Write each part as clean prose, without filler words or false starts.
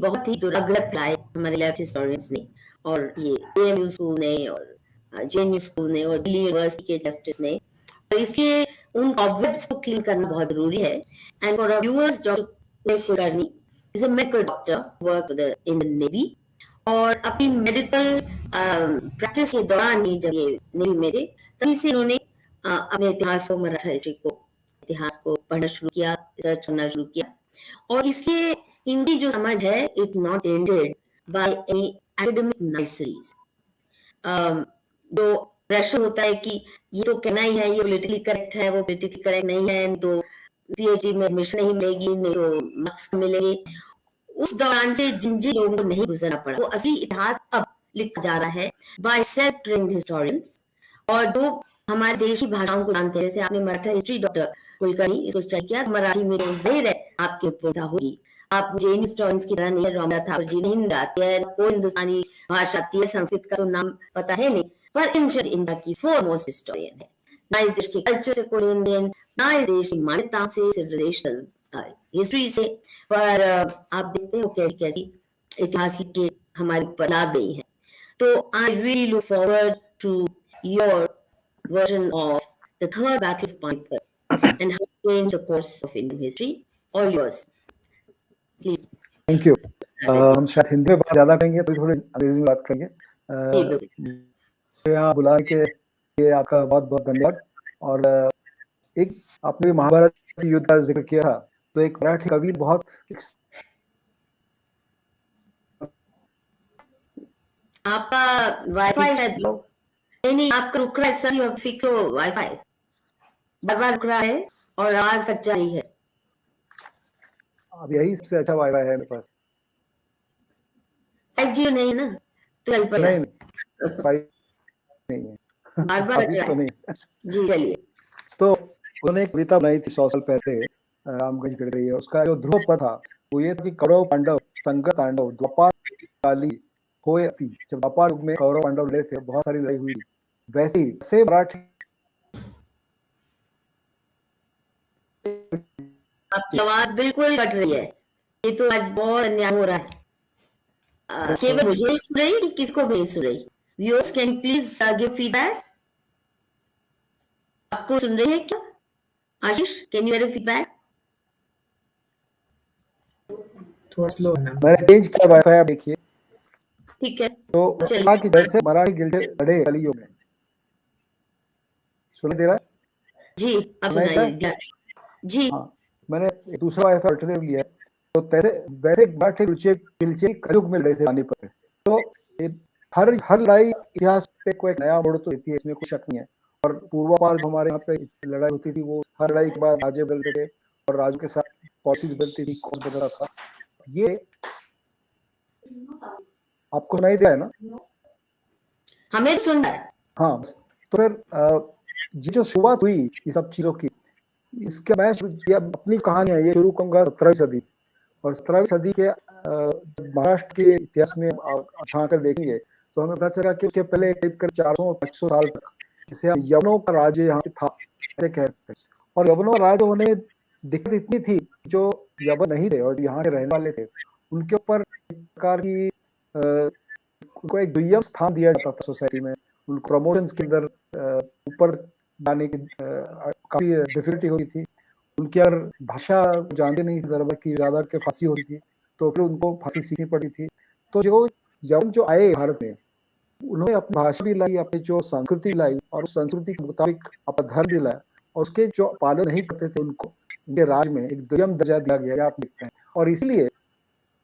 बहुत ही दुर्लभ लाए हमारे लेफ्ट हिस्टोरियंस ने, और ये एएमयू स्कूल ने और जेएनयू स्कूल ने और दिल्ली यूनिवर्सिटी के लेफ्टिस्ट ने। और इसलिए उन कॉब्वेब्स को क्लीन करना बहुत जरूरी है। And for our viewers, doctor Kulkarni is a medical doctor, work in the navy, और अपनी मेडिकल प्रैक्टिस के दौरान ही जब ये नेवी में थे, तभी से इन्होंने अपने इतिहास को, मराठा हिस्ट्री को, इतिहास को पढ़ना शुरू किया, रिसर्च करना शुरू किया। और इसलिए इनकी जो समझ है, it's not ended by any academic niceties. जो प्रेशर होता है कि ये तो कहना ही है, ये पॉलिटिकली करेक्ट है, वो पॉलिटिकली करेक्ट नहीं है, तो पीएचडी में एडमिशन नहीं मिलेगी, नहीं तो मार्क्स मिलेंगे, उस दौरान से जिन जिन लोगों को नहीं गुजरना पड़ा, वो असली इतिहास अब लिखा जा रहा है बाय सेल्फ ट्रेन्ड हिस्टोरियंस, और जो हमारे देश की भाषाओं को जानते हैं। जैसे आपने मराठा हिस्ट्री डॉक्टर कुलकर्णी इसको स्टडी किया, मराठी में जो ज़ेर है आपकी पूर्णता होगी। आप जैन हिस्टोरियंस की तरह नहीं, रामदास ठाकुर जी नहीं आती है, कोई हिंदुस्तानी भाषा आती है, संस्कृत का तो नाम पता है नहीं, पर इंडिया की फोरमोस्ट हिस्टोरियन है। ना इस देश के कल्चर से कोई लेन देन, ना इस देश की मान्यता से, सिविलाइजेशनल हिस्ट्री से, पर आप देखते हो कैसी कैसी इतिहास के हमारे ऊपर ला गई है। तो I really look forward to your version of the third battle of Panipat and how it changed the course of Indian history. All yours, please. Thank you. हम शायद हिंदी में बात ज्यादा करेंगे, तो थोड़ी अंग्रेजी में बात करेंगे। यहाँ बुलाने के लिए आपका बहुत बहुत धन्यवाद। और एक आपने महाभारत युद्ध का जिक्र किया, तो एक मराठी कवि बहुत आपका वाईफाई है, नहीं आपका रुक रहा है सर, यू फिक्स वाईफाई, बार रुक रहा है और आवाज कट जा रही है। अब यही सबसे अच्छा वाईफाई है मेरे पास। 5G नहीं है ना, तो चल पड़ा। नहीं है, बार अभी तो नहीं। जी चलिए। तो उन्होंने एक कविता बनाई थी 100 साल पहले, रामगंज गढ़ रही है। उसका जो ध्रुव पद था वो ये था कि कौरव पांडव संगत तांडव द्वापर काली होए अति। जब द्वापर युग में कौरव पांडव लड़े थे, बहुत सारी लड़ाई हुई, वैसे ही से मराठी। आपकी आवाज बिल्कुल कट रही है, ये तो आज बहुत अन्याय हो रहा है। केवल मुझे नहीं सुन रही, किसको भी नहीं सुन रही? Viewers can you please give feedback? आपको सुन रहे हैं क्या? आशीष, कैन यू गिव फीडबैक? थोड़ा स्लो है ना, मैंने चेंज किया वाईफाई, आप देखिए। ठीक है, तो कहा कि जैसे मराठी गिल्डे लड़े कलियुग में, सुनाई दे रहा है? जी अब सुनाइए जी। हाँ, मैंने दूसरा वाईफाई अल्टरनेटिव लिया है। तो वैसे मराठी गिल्चे कलियुग में लड़े थे पानीपत। तो हर लड़ाई इतिहास पे कोई नया मोड़ तो देती है, इसमें कोई शक नहीं है। और पूर्वापार जो हमारे यहाँ पे लड़ाई होती थी, वो हर लड़ाई के बाद राजे बदलते थे और राजों के साथ पॉलिसीज बदलती थी, कौन बदल रहा था। ये आपको नहीं दिया है ना? हमें सुन रहा है। हाँ, तो फिर ये जो शुरुआत हुई ये सब चीजों की, इसके मैं अपनी कहानी है ये शुरू करूंगा 17वीं सदी। और 17वीं सदी के महाराष्ट्र के इतिहास में झांक कर देखेंगे तो हमें पता चला कि उसके पहले करीब 400-500 साल तक जिसे हम यवनों का राज्य यहाँ पे था ऐसे कहते हैं। और यवनों का राज्य होने में दिक्कत इतनी थी, जो यवन नहीं थे और यहाँ के रहने वाले थे, उनके ऊपर एक प्रकार की उनको एक दुय्यम स्थान दिया जाता था सोसाइटी में। उनको प्रमोशंस के अंदर ऊपर जाने की काफी डिफिकल्टी होती थी। उनकी अगर भाषा जानते नहीं थे दरबार की, ज्यादा के फांसी होती थी, तो फिर उनको फांसी सीखनी पड़ी थी। तो जो यवन जो आए भारत में, उन्होंने अपनी भाषा भी लाई, अपनी जो संस्कृति लाई, और उस संस्कृति के मुताबिक अपना धर्म भी लाया। और उसके जो पालन नहीं करते थे उनको उनके राज में एक दुय्यम दर्जा दिया गया, आप देखते हैं। और इसलिए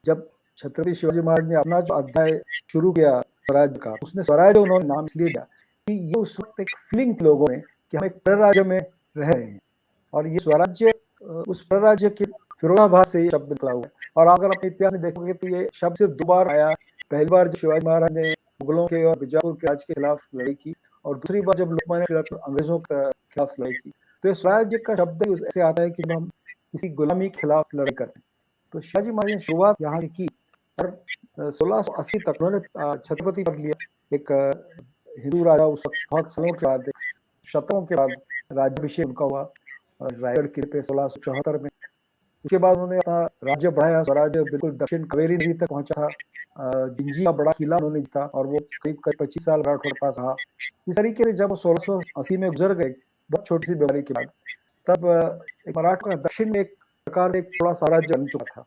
जब छत्रपति शिवाजी महाराज ने अपना जो अध्याय शुरू किया स्वराज का, उसने स्वराज उन्होंने नाम इसलिए दिया कि ये उस वक्त एक फीलिंग थी लोगों में कि हम एक परराज्य में रह रहे हैं। और ये स्वराज्य उस परराज्य के विरोधाभास से ये शब्द निकला हुआ है। और अगर अपने इतिहास में देखोगे तो ये शब्द सिर्फ 2 बार आया। पहली बार जब शिवाजी महाराज ने मुगलों के और बीजापुर के राज के खिलाफ लड़ाई की, और दूसरी बार जब लोकमान्य तिलक अंग्रेजों के खिलाफ लड़ाई की। तो ये स्वराज्य का शब्द ऐसे आता है कि जब हम किसी गुलामी के खिलाफ लड़ाई करते हैं। तो शिवाजी महाराज ने शुरुआत यहाँ की, और 1680 तक उन्होंने छत्रपति पद लिया। एक हिंदू राजा उस वक्त बहुत सालों के बाद, शतकों के बाद राज्याभिषेक उनका हुआ रायगढ़ किले पे 1674 में। उसके बाद उन्होंने अपना राज्य बढ़ाया, स्वराज्य बिल्कुल दक्षिण कावेरी नदी तक पहुंचा था। जिंजी का बड़ा किला उन्होंने जीता और वो करीब 25 साल मराठों के पास रहा। इस तरीके से जब वो 1680 में गुजर गए, बहुत छोटी सी बीमारी के बाद, तब एक मराठा का दक्षिण में एक प्रकार से एक थोड़ा साम्राज्य बन चुका था।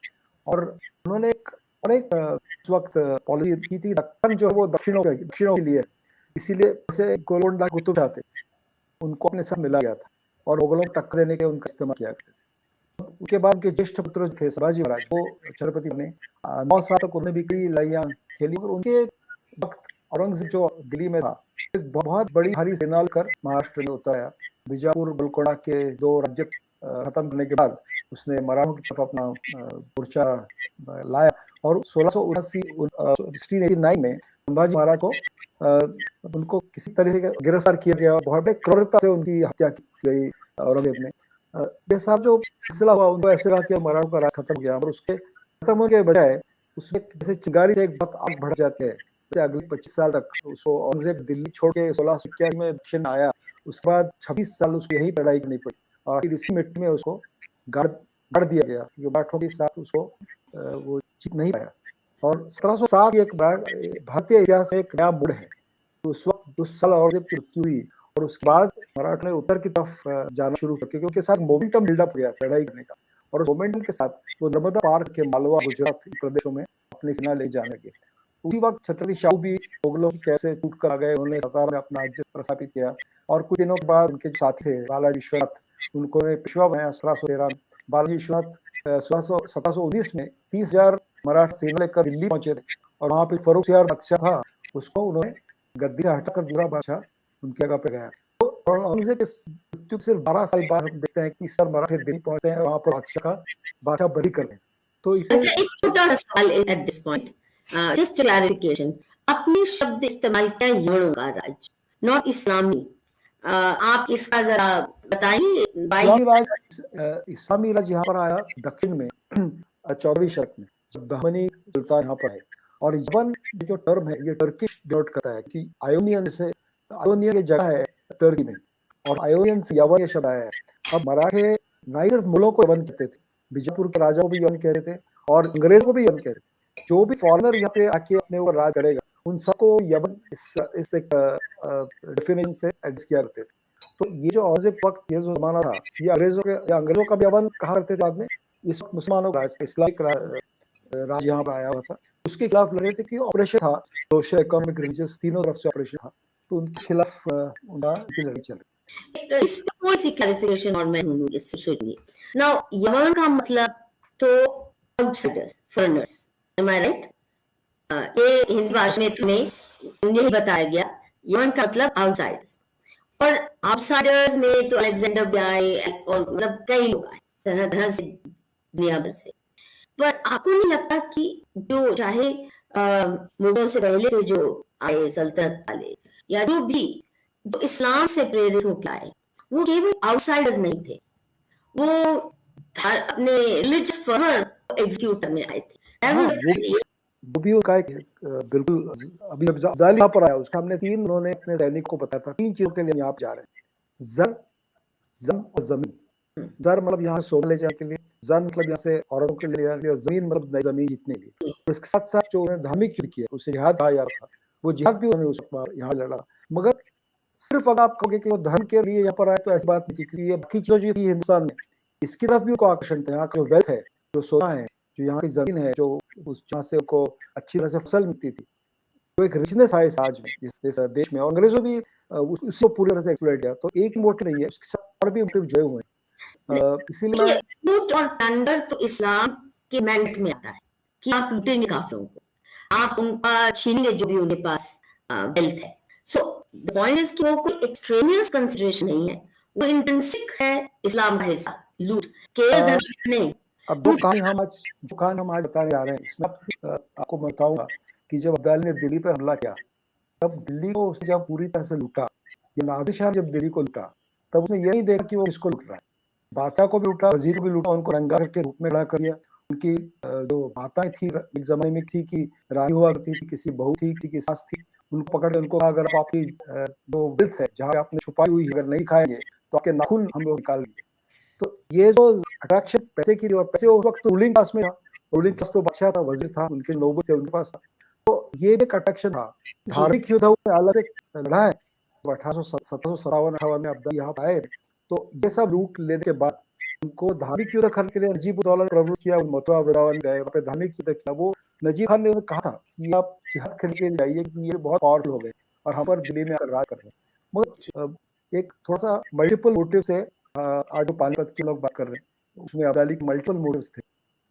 और उन्होंने एक उस वक्त पॉलिसी की थी, दक्कन जो है वो दक्षिणों के लिए, इसीलिए जैसे गोलकोंडा कुतुब शाह थे, उनको अपने साथ मिला गया था और मुगलों को टक्कर देने के उनका इस्तेमाल किया करते थे। उसके बाद उनके ज्येष्ठ पुत्र थे शिवाजी महाराज, वो छत्रपति बने। 9 साल तक उन्होंने भी कई लड़ाइयां खेली और उनके वक्त औरंगजेब जो दिल्ली में था, एक बहुत बड़ी भारी सेना लेकर महाराष्ट्र में उतर आया। बीजापुर गोलकोंडा के 2 राज्य खत्म करने के बाद उसने मराठों की तरफ अपना मोर्चा लाया और 1689 में संभाजी महाराज को उनको किसी तरह से गिरफ्तार किया गया और बहुत बड़ी क्रूरता से उनकी हत्या की गई औरंगजेब ने। ये सब जो सिलसिला हुआ, उनको ऐसे रहा कि मराठों का राज खत्म गया, और उसके खत्म होने के बजाय उसमें जैसे चिंगारी से एक बहुत आग बढ़ जाते हैं, जैसे अगले 25 साल तक उसको औरंगजेब दिल्ली छोड़ के 1681 में दक्षिण आया। उसके बाद 26 साल उसको यही लड़ाई करनी पड़ी और आखिर इसी मिट्टी में उसको गाड़ दिया गया, क्योंकि मराठों के साथ उसको वो जीत नहीं पाया। और 1707 एक भारतीय इतिहास में एक नया मोड़ है। उस वक्त उस साल औरंगजेब की मृत्यु हुई और उसके बाद मराठा ने उत्तर की तरफ जाना शुरू किया, क्योंकि उनके साथ मोमेंटम बिल्डअप हो गया था लड़ाई करने का, और उस मोमेंटम के साथ वो नर्मदा पार के मालवा गुजरात प्रदेशों में अपनी सेना ले जाने लगे। उसी वक्त छत्रपति शाहू भी मुगलों की कैसे टूट कर आ गए, उन्होंने सतारा में अपना राज्य प्रस्थापित किया और कुछ दिनों के बाद उनके साथी थे बालाजी विश्वनाथ, उनको पेशवा बनाया 1613। बालाजी विश्वनाथ 1719 में 30,000 मराठा सेना लेकर दिल्ली पहुंचे थे और वहां पे फर्रुखसिंह बादशाह था, उसको उन्होंने गद्दी से हटाकर दूसरा बादशाह उनके जगह पे गया। तो औरंगजेब के मृत्यु सिर्फ 12 साल बाद हम देखते हैं कि सर मराठे दिल्ली पहुंचते हैं, वहां पर बादशाह बरी कर दें। तो अच्छा, एक छोटा सा सवाल at this point, just clarification, आपने शब्द इस्तेमाल किया यवनों का राज, नॉट इस्लामी। आप इसका जरा बताएंगे? इस्लामी राज यहाँ पर आया दक्षिण में 14वीं शतक में, जब बहमनी सुल्तान यहाँ पर आए। और यवन जो टर्म है ये टर्किश डिनोट करता है कि आयोनियन से, आयोनियन की जगह है टर्की में और आयोनियन से यवन ये शब्द आया है। अब मराठे ना सिर्फ मुगलों को यवन कहते थे, बीजापुर के राजा को भी यवन कहते थे और अंग्रेजों को भी यवन कहते थे। जो भी फॉरेनर यहाँ पे आके अपने ऊपर राज करेगा उन सबको यवन इस एक डेफिनेशन से एडजस्ट किया करते थे। तो ये जो औरंगजेब वक्त ये जो जमाना था, ये अंग्रेजों का भी यवन कहा करते थे बाद में। इस वक्त मुसलमानों का राज, इस्लामिक राज यहाँ पर आया हुआ था, उसके खिलाफ लड़े थे कि ऑपरेशन था, सोशल इकोनॉमिक रिलीजियस तीनों तरफ से ऑपरेशन था, तो उनके खिलाफ उनकी लड़ाई चली। इस पर कोई सी क्लैरिफिकेशन और मैं ढूंढूंगी सोचेंगे। नाउ यवन का मतलब तो आउटसाइडर्स, फॉरेनर्स, एम आई राइट? ये हिंदी भाषा में तुम्हें यही बताया गया, यवन का मतलब आउटसाइडर्स। और आउटसाइडर्स में तो अलेक्जेंडर ब्याय और मतलब कई लोग आए तरह तरह से दुनिया भर से। पर आपको नहीं लगता कि जो चाहे मुगलों से पहले के जो आए सल्तनत वाले या जो भी जो इस्लाम से प्रेरित होकर आए, वो केवल आउटसाइडर्स नहीं थे, वो अपने रिलीजियस फर्वर एग्जीक्यूट करने आए थे। वो भी का बिल्कुल अभी अब्दाली यहाँ पर आया, उसका हमने उन्होंने अपने सैनिक को बताया था 3 चीजों के लिए यहाँ जा रहे हैं, जर, जम और जमीन। जर मतलब यहाँ सोने ले जाने के लिए, जन मतलब यहाँ से औरतों के लिए, जमीन मतलब जमीन जीतने के लिए। उसके साथ साथ जो उन्होंने धार्मिक युद्ध किया, उसे जिहाद कहा जा रहा था, वो जिहाद भी उन्होंने उस वक्त यहाँ लड़ा। मगर सिर्फ अगर आप कहोगे कि वो धर्म के लिए यहाँ पर आए तो ऐसी बात नहीं थी, क्योंकि ये बाकी चीजों जो थी हिंदुस्तान में, इसकी तरफ भी उनको आकर्षण था। यहाँ का जो वेल्थ है, जो सोना है, जो यहाँ की जमीन है, जो जहाँ से उनको अच्छी तरह से फसल मिलती थी, तो एक रिचनेस है आज में इस देश में। और अंग्रेजों भी उसको पूरी तरह से एक्सप्लॉइट किया। तो एक मोटिव नहीं है, उसके साथ और भी मोटिव जुड़े हुए हैं। इसीलिए लूट और प्लंडर तो इस्लाम के मैंडेट में आता है कि आप लूटेंगे काफिरों को, आप उनका छीनेंगे जो भी उनके पास वेल्थ है। सो द पॉइंट इज कि वो कोई एक्सट्रेनियस कंसिडरेशन नहीं है, वो इंट्रिंसिक है इस्लाम का हिस्सा, लूट केवल धर्म नहीं। अब जो कहानी हम आज बताने जा रहे हैं, इसमें आपको बताऊंगा कि जब अब्दाली ने दिल्ली पर हमला किया, तब दिल्ली को उसने जब पूरी तरह से लूटा, ये नादिर शाह जब दिल्ली को लूटा, तब उसने यही देखा कि वो किसको लूट रहा है। बादशाह को भी लूटा, वजीर को भी लूटा, उनको रंगा करके रूप में खड़ा कर दिया। उनकी जो माताएं थी एक जमाने में थी कि रानी हुआ करती थी, किसी बहू थी, किसी की सास थी, उनको पकड़ के उनको अगर आपकी जो विल्थ है जहाँ आपने छुपाई हुई अगर नहीं खाएंगे तो आपके नाखून हम लोग निकाल देंगे। तो ये जो अट्रैक्शन पैसे की थी, और पैसे उस वक्त रूलिंग क्लास में था, रूलिंग क्लास तो बादशाह था, वजीर था, उनके नोबल थे, उनके पास था। तो ये भी एक अट्रैक्शन था। जी धार्मिक युद्ध उन्होंने अलग से लड़ा है। 1757 में अब्दाली यहाँ आए थे। तो ये सब लूट लेने के बाद उनको धार्मिक युद्ध करने के लिए नजीब-उद-दौला ने प्रवृत्त किया, मथुरा वृंदावन गए, वहाँ पे धार्मिक युद्ध किया। वो नजीब खान ने उन्हें कहा था कि आप जिहाद करने के लिए जाइए, कि ये बहुत पावरफुल हो गए और हम पर दिल्ली में आकर राज कर रहे हैं। मगर एक थोड़ा-सा मल्टीपल मोटिव से आज जो पानीपत की लोग बात कर रहे हैं, उसमें अब्दाली के मल्टीपल मोटिव्स थे।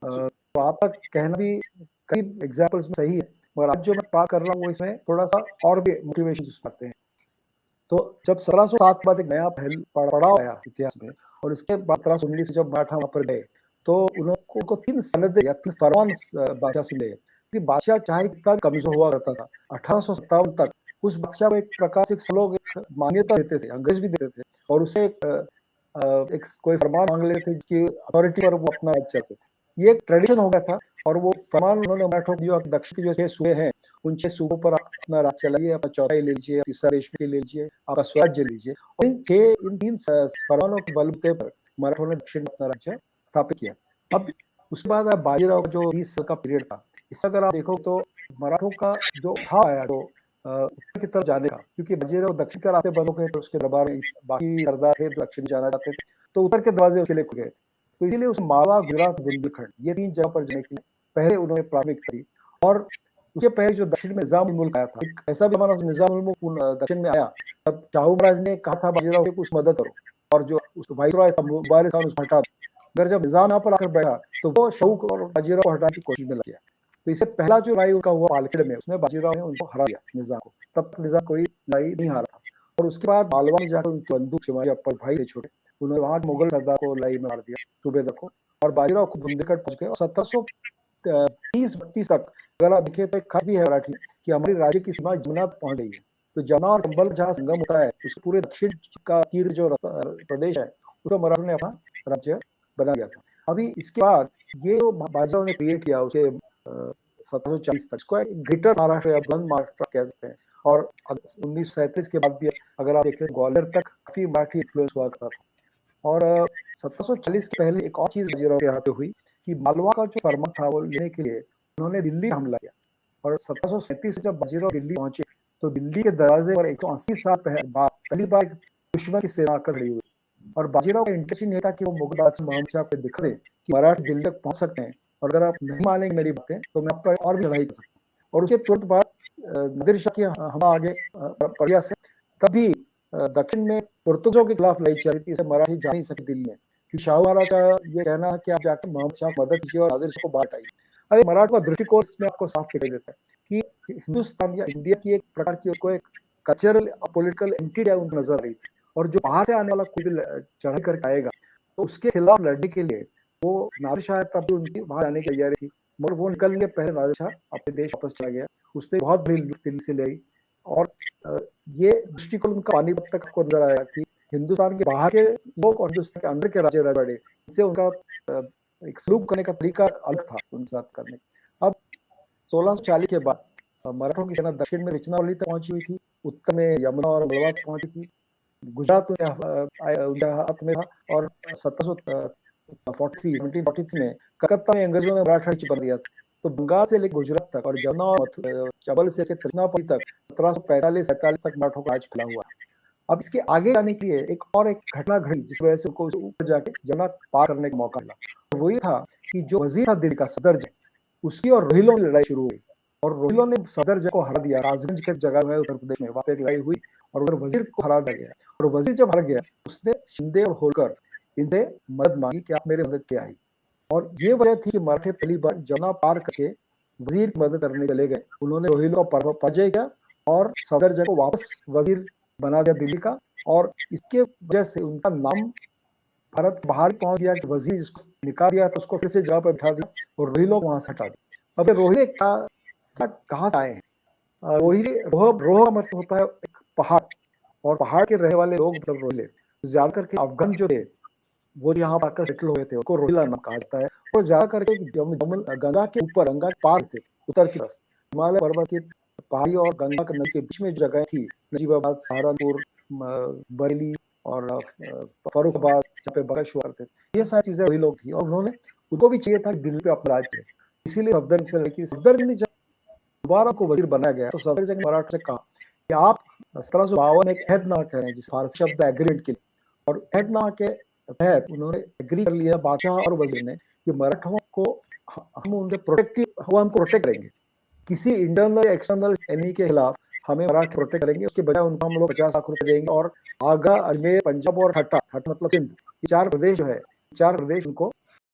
तो आपका कहना भी कई एग्जाम्पल्स में सही है, मगर आज जो मैं बात कर रहा हूँ वो इसमें थोड़ा-सा और भी मोटिवेशंस आते हैं। तो जब 1707 के बाद एक नया पड़ाव आया इतिहास में, और इसके बाद 1719 जब मराठा वहां पर गए, तो उनको 3 सनदें या 3 फरमान बादशाह से मिले कि बादशाह चाहे कितना कमजोर हुआ करता था, 1857 तक उस बादशाह को एक प्रकार से लोग एक मान्यता देते थे, अंग्रेज भी देते थे, और उसे एक कोई फरमान मांग लेते थे जिसकी अथॉरिटी पर वो अपना राज चलते थे। ये एक ट्रेडिशन हो गया था, और वो फरमान उन्होंने मराठों को दिया कि दक्षिण के जो 6 सूबे हैं, उन 6 सूबों पर आप अपना राज चलाइए, अपना चौथाई ले लीजिए, हिस्सा रेशमी ले लीजिए, आपका स्वराज्य लीजिए। और इन 3 फरमानों के बलबूते पर मराठों ने दक्षिण में अपना राज्य स्थापित किया। अब उसके बाद बाजीराव का जो 20 साल का पीरियड था, इसमें अगर आप देखो तो मराठों का जो उठाव आया तो उत्तर की तरफ जाने का, क्योंकि बाजीराव दक्षिण के रास्ते बंद हो गए, तो उसके दरबार में बाकी सरदार थे जो दक्षिण जाना चाहते थे, तो उत्तर के दरवाजे उसके लिए खुल गए थे। तो इसीलिए उस मालवा, गुजरात, बुंदेलखंड, ये 3 जगह पर जाने के लिए पहले उन्होंने प्राथमिकता दी। और उसके पहले जो दक्षिण में निजाम उल मुल्क आया था, एक ऐसा भी हमारा निजाम उल मुल्क दक्षिण में आया, तब शाहू महाराज ने कहा था बाजीराव को उसकी मदद करो, और जो उसको वाइसरॉय था मुबारिक खान उसको हटा दो। अगर जब निजाम यहाँ पर आकर बैठा तो वो शौक और बाजीराव को हटाने की कोशिश में लग गया। तो इससे पहला जो लड़ाई उनका हुआ पालखेड़ में, उसमें बाजीराव ने उनको हरा दिया निजाम को। तब तक निजाम कोई लड़ाई नहीं हारा था। और उसके बाद मालवा में जाकर उनकी बंदूक शिवाजी अप्पर भाई थे छोटे, उन्होंने वहां मुगल सरदार को लड़ाई में मार दिया, सूबेदार को, और बाजीराव को बुंदेलखंड पहुंच गए। और 1730-32 तक अगर आप देखें तो एक खत भी है मराठी कि हमारी राज्य की सीमा जमुना पहुंच गई है। तो जमुना और चंबल जहाँ संगम होता है, उसके पूरे दक्षिण का तीर जो प्रदेश है, उसको मराठों ने अपना राज्य बना लिया था। अभी इसके बाद ये जो बाजीराव ने क्रिएट किया उसे 1740 तक, इसको ग्रेटर महाराष्ट्र या बुलंद महाराष्ट्र कह सकते हैं। और 1937 के बाद भी अगर आप देखें ग्वालियर तक काफी मराठी इन्फ्लुएंस हुआ करता था। और 1740 के पहले एक और चीज बाजीराव के हाथ हुई कि मालवा का जो फरमान था वो लेने के लिए उन्होंने दिल्ली में हमला किया। और 1737 जब बाजीराव दिल्ली पहुंचे, तो दिल्ली के दरवाजे पर 180 साल बाद पहली बार दुश्मन की सेना आकर खड़ी हुई। और बाजीराव का इंटेंशन ये था कि वो मुगल बादशाह मोहम्मद शाह को दिखा दे कि मराठे दिल्ली तक पहुंच सकते हैं, और अगर आप नहीं मानेंगे मेरी बातें तो मैं आप पर और भी लड़ाई कर सकता हूँ। और उसके तुरंत बाद नादिर शाह की हमला आगे पड़िया से, तभी दक्षिण में पुर्तगालियों के खिलाफ लड़ाई चल रही थी, इसे मराठी जा नहीं सके दिल्ली में, कि शाहू महाराज का ये कहना है कि आप जाकर मोहम्मद शाह की मदद कीजिए और नादिर शाह को बाहर हटाइए। अरे मराठा का दृष्टिकोण इसमें आपको साफ दिखाई देता है कि हिंदुस्तान या इंडिया की एक प्रकार की उनको एक कल्चरल पॉलिटिकल एंटिटी उनको नजर आ रही थी। और जो बाहर से आने वाला कोई भी चढ़ाई करके आएगा तो उसके खिलाफ लड़ने के लिए वो नादिर शाह तब भी उनकी वहां जाने की तैयारी थी, मगर वो निकलने के पहले नादिर शाह अपने देश वापस चला गया। उसने बहुत बड़ी दिल्ली से ले आई। और ये दृष्टिकोण उनका पानीपत तक आपको नजर आया कि हिंदुस्तान के बाहर के लोग और हिंदुस्तान के अंदर के राज्य राजवाड़े, इससे उनका एक सलूक करने का तरीका अलग था उनके साथ करने। अब 1640 के बाद मराठों की सेना दक्षिण में रिचनावली तक पहुंची हुई थी, उत्तर में यमुना और मलवा तक पहुंची थी, गुजरात उनके हाथ में था। और 1743 में कलकत्ता में अंग्रेजों ने मराठा राज्य बना दिया था। तो बंगाल से लेकर गुजरात तक और जमुना और चंबल से लेकर तिरुचिरापल्ली तक 1745-47 तक मराठों का राज फैला हुआ। अब इसके आगे जाने के लिए एक घटना घटी जिस वजह से उनको ऊपर जाके जमुना पार करने का मौका मिला। वो ये था कि जो वजीर था दिल्ली का सफदरजंग, उसकी और रोहिलों की लड़ाई शुरू हुई, और रोहिलों ने सफदरजंग को हरा दिया। राजगंज के जगह है उत्तर प्रदेश में, वहां पे एक लड़ाई हुई और उधर वजीर को हरा दिया गया। और वजीर जब हार गया उसने शिंदे और होलकर इनसे मदद मांगी कि आप मेरे मदद के आई। और ये वजह थी कि मराठे पहली बार जमुना पार करके वजीर की मदद करने चले गए। उन्होंने रोहिलों का पराजय किया और सफदरजंग को वापस वजीर बना दिया दिल्ली का। और इसके वजह से उनका नाम भारत बाहर पहुंच गया कि वजीर जिसको निकाल दिया तो उसको फिर से जगह पर बिठा दिया और रोहिलों को वहां से हटा दिया। अब रोहिले कहाँ से आए हैं? रोहिले रोह का मतलब होता है एक पहाड़, और पहाड़ के रहने वाले लोग मतलब रोहिले। ज्यादा करके अफगान जो थे वो यहाँ पर आकर सेटल हुए थे, उनको रोहिला नाम कहा जाता है। और ज्यादा करके गंगा के ऊपर, गंगा के पार थे उत्तर की तरफ, हिमालय पर्वत की पहाड़ी और गंगा नदी के बीच में जो जगह थी, नजीबाबाद, सहारनपुर, बरेली और फर्रुखाबाद, जहाँ पे बगश हुआ करते, ये सारी चीजें वही लोग थी और उन्होंने उनको भी चाहिए था कि दिल्ली पे अपना राज थे, इसीलिए सफदरजंग जब दोबारा को वजीर बनाया गया तो सफदरजंग ने मराठा से कहा कि आप 1752 में एक अहदनामा कह रहे हैं जिस फारसी शब्द एग्रीमेंट के लिए, और अहदनामा के तहत उन्होंने एग्री कर लिया बादशाह और वजीर ने कि मराठों को हम उनके हमको प्रोटेक्ट करेंगे, किसी इंटरनल एक्सटर्नल एनिमी के खिलाफ हमें मराठे प्रोटेक्ट करेंगे, उसके बजाय उनको हम लोग 50 लाख रुपए देंगे और आगा, अजमेर, पंजाब और ठट्टा मतलब सिंध, ये 4 प्रदेश जो है, 4 प्रदेश उनको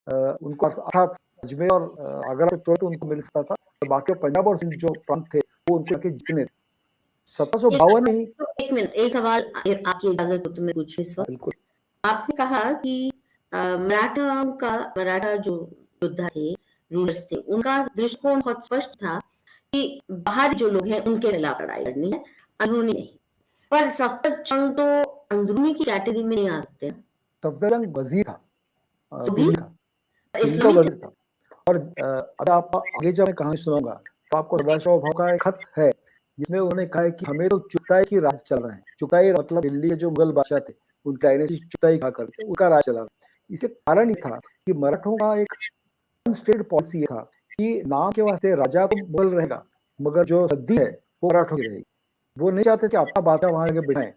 अर्थात अजमेर और आगरा के तुरंत उनको मिल सकता था और बाकी पंजाब और सिंध जो प्रांत थे वो उनके जितने 1752 में ही। एक मिनट, एक सवाल आपकी इजाजत हो तो मैं पूछूं इस वक्त। बिल्कुल। आपने कहा कि मराठा जो योद्धा थे, रूलर्स थे, उनका दृष्टिकोण बहुत स्पष्ट था कि बाहर जो लोग हैं उनके खिलाफ लड़ाई लड़नी है, अंदरूनी नहीं। पर सफदरजंग तो अंदरूनी की कैटेगरी में नहीं आ सकते। सफदरजंग वजीर था, दिल्ली का वजीर था। और अब आप आगे जब मैं कहानी सुनाऊंगा तो आपको सदाशिव भाव का एक खत है जिसमें उन्होंने कहा है कि हमें तो चुगताई की राज चल रहा है। चुगताई मतलब दिल्ली के जो मुगल बादशाह थे उनका चुगताई कहा करते उनका राज चला। इसे कारण ही था कि मराठों का एक स्टेट पॉलिसी था कि नाम के वास्ते राजा तो मुगल रहेगा मगर जो सद्दी है वो मराठों की रहेगी। वो नहीं चाहते कि अपना बादशाह वहां जाके बिठाएं।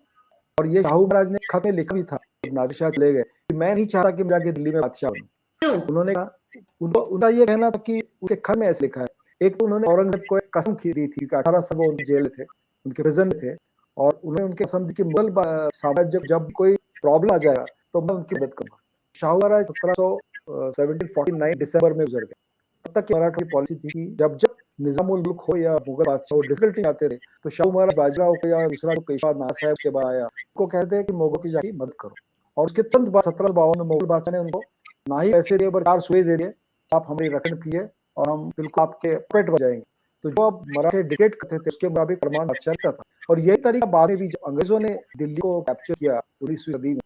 और ये शाहू महाराज ने खत में लिखा भी था, नादिर शाह चले गए, कि मैं नहीं चाहता कि मैं जाके दिल्ली में बादशाह बनूं। उन्होंने कहा, उनका ये कहना था कि उनके खत में ऐसे लिखा है, एक तो उन्होंने औरंगजेब को एक कसम दी थी कि 18 साल वो उनके जेल थे, उनके प्रिजन में थे, और उन्होंने उनके कसम दी कि मुगल साम्राज्य जब कोई प्रॉब्लम आ जाएगा तो मैं उनकी मदद करूंगा। शाहू महाराज 1749 दिसंबर में गुजर गए। तब तक मराठों की पॉलिसी थी कि जब जब निजामुल मुल्क हो या मुगल बादशाह हो डिफिकल्टी आते थे तो शाहू महाराज बाजीराव को या दूसरा को पेशवा नाना साहब के बाद आया, उनको कहते हैं कि मुगलों की जाके मदद करो। और उसके तुरंत बाद 1752 में मुगल बादशाह ने उनको ना ही पैसे दिए पर 4 सुए दे दिए, आप हमारी रकम कीजिए और हम बिल्कुल आपके पेट बन जाएंगे। तो जो अब मराठे डिक्टेट करते थे उसके मुताबिक फरमान बादशाह करता था। और यही तरीका बाद में भी जब अंग्रेजों ने दिल्ली को कैप्चर किया 19वीं सदी में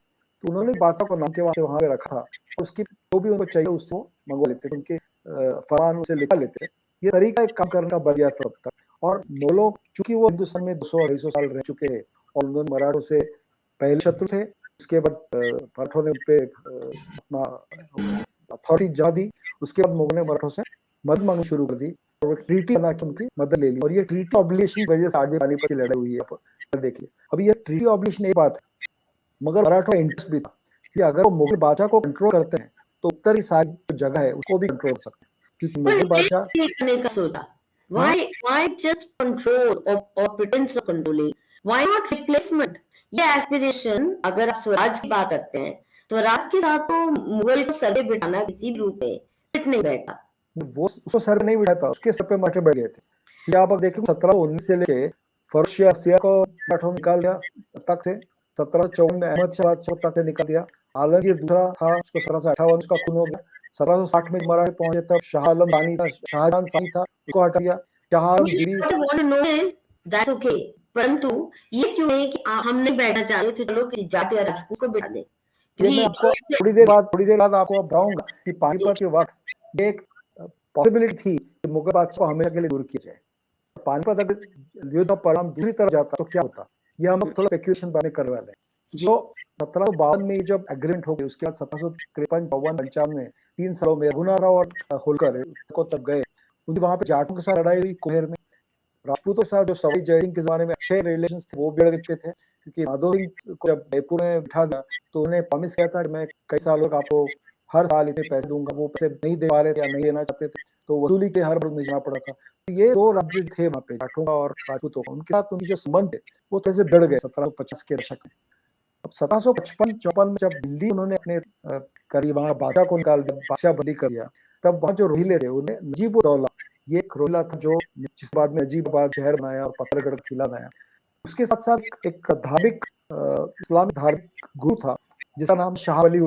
तो उन्होंने बादशाह को नाम के वास्ते वहां पे रखा था, उसकी जो भी उनको चाहिए उससे मंगवा लेते थे, उनके फरमान उनसे लिखा लेते थे। ये तरीका एक काम करने का बढ़ गया था तब तक। और मुगलों चूंकि वो हिंदुस्तान में 200-250 साल रह चुके हैं और उन्होंने मराठों से पहले शत्रु थे, उसके बाद मराठों ने उनपे अपना अथॉरिटी जमा दी, उसके बाद मुगलों ने मराठों से मदद मांगनी शुरू कर दी और एक ट्रीटी बना के उनकी मदद ले ली। और ये ट्रीटी ऑब्लिगेशन की वजह से आगे पानीपत की लड़ाई हुई है। आप देखिए अभी ये ट्रीटी ऑब्लिगेशन एक बात है, मगर मराठों का इंटरेस्ट भी था कि अगर वो मुगल बादशाह को कंट्रोल करते हैं तो उत्तर की सारी जो जगह है उसको भी कंट्रोल कर सकते हैं, क्योंकि मुगल बादशाह करने का सोचा। Why just control or pretense of controlling? Why not replacement? ये एस्पिरेशन, अगर आप स्वराज की बात करते हैं, स्वराज के साथ तो मुगल को सर पे बिठाना किसी भी रूप में फिट नहीं बैठा। वो उसको सर पे नहीं बिठाता, उसके सर पे मराठे बैठ गए थे। फिर आप देखें 1719 से लेके फर्शिया सिया को मराठों निकाल दिया तक से, 1754 में अहमद शाह बादशाह तक से निकाल दिया। आलमगीर दूसरा था, उसको 1758 उसका खून हो गया। 1760 में मराठे पहुंचे तब शाह आलम सानी था, शाहजहां सानी था, उसको हटा दिया। शाह आलमगीर परंतु ये क्यों नहीं कि हम नहीं बैठना चाहते थे, चलो किसी जाट या राजपूत को बिठा दे। ये मैं आपको थोड़ी देर बाद आपको बताऊंगा कि पानीपत के वक्त एक पॉसिबिलिटी थी कि मुगल बादशाह को हमेशा के लिए दूर किया जाए। पानीपत अगर युद्ध परिणाम दूसरी तरफ जाता तो क्या होता, ये हम थोड़ा स्पेक्युलेशन बारे करने वाले हैं। जो 1752 में जब एग्रीमेंट हो गई उसके बाद 1753, 54, 55 में 3 सालों में रघुनाथराव और होलकर को तब गए, उनकी वहां पे जाटों के साथ लड़ाई हुई कुम्हेर में। राजपूतों के साथ जो सवाई जय सिंह के जमाने में अच्छे रिलेशंस थे वो बिगड़ चुके थे, क्योंकि माधो सिंह को जब जयपुर में बिठा दिया तो उन्होंने प्रॉमिस किया था कि मैं कई सालों तक आपको हर साल इतने पैसे दूंगा। वो पैसे नहीं दे पा रहे थे या नहीं देना चाहते थे तो वसूली के हर बार नहीं जाना पड़ा था। तो ये 2 राज्य थे वहां पे, जाटों का और राजपूतों का, उनके साथ उनकी जो संबंध थे वो थोड़े से बिगड़ गए 1750 के दशक में। अब 1755-54 में जब दिल्ली उन्होंने अपने करीब वहां बादशाह को निकाल दिया, बादशाह बंदी कर दिया, तब वहां जो रोहिले थे उन्हें नजीब-उद-दौला, ये एक रोहिला था जो जिस बाद में नजीबाबाद शहर बनाया और पत्थरगढ़ किला बनाया। उसके साथ साथ एक धार्मिक इस्लामिक धार्मिक गुरु था जिसका नाम शाह वली,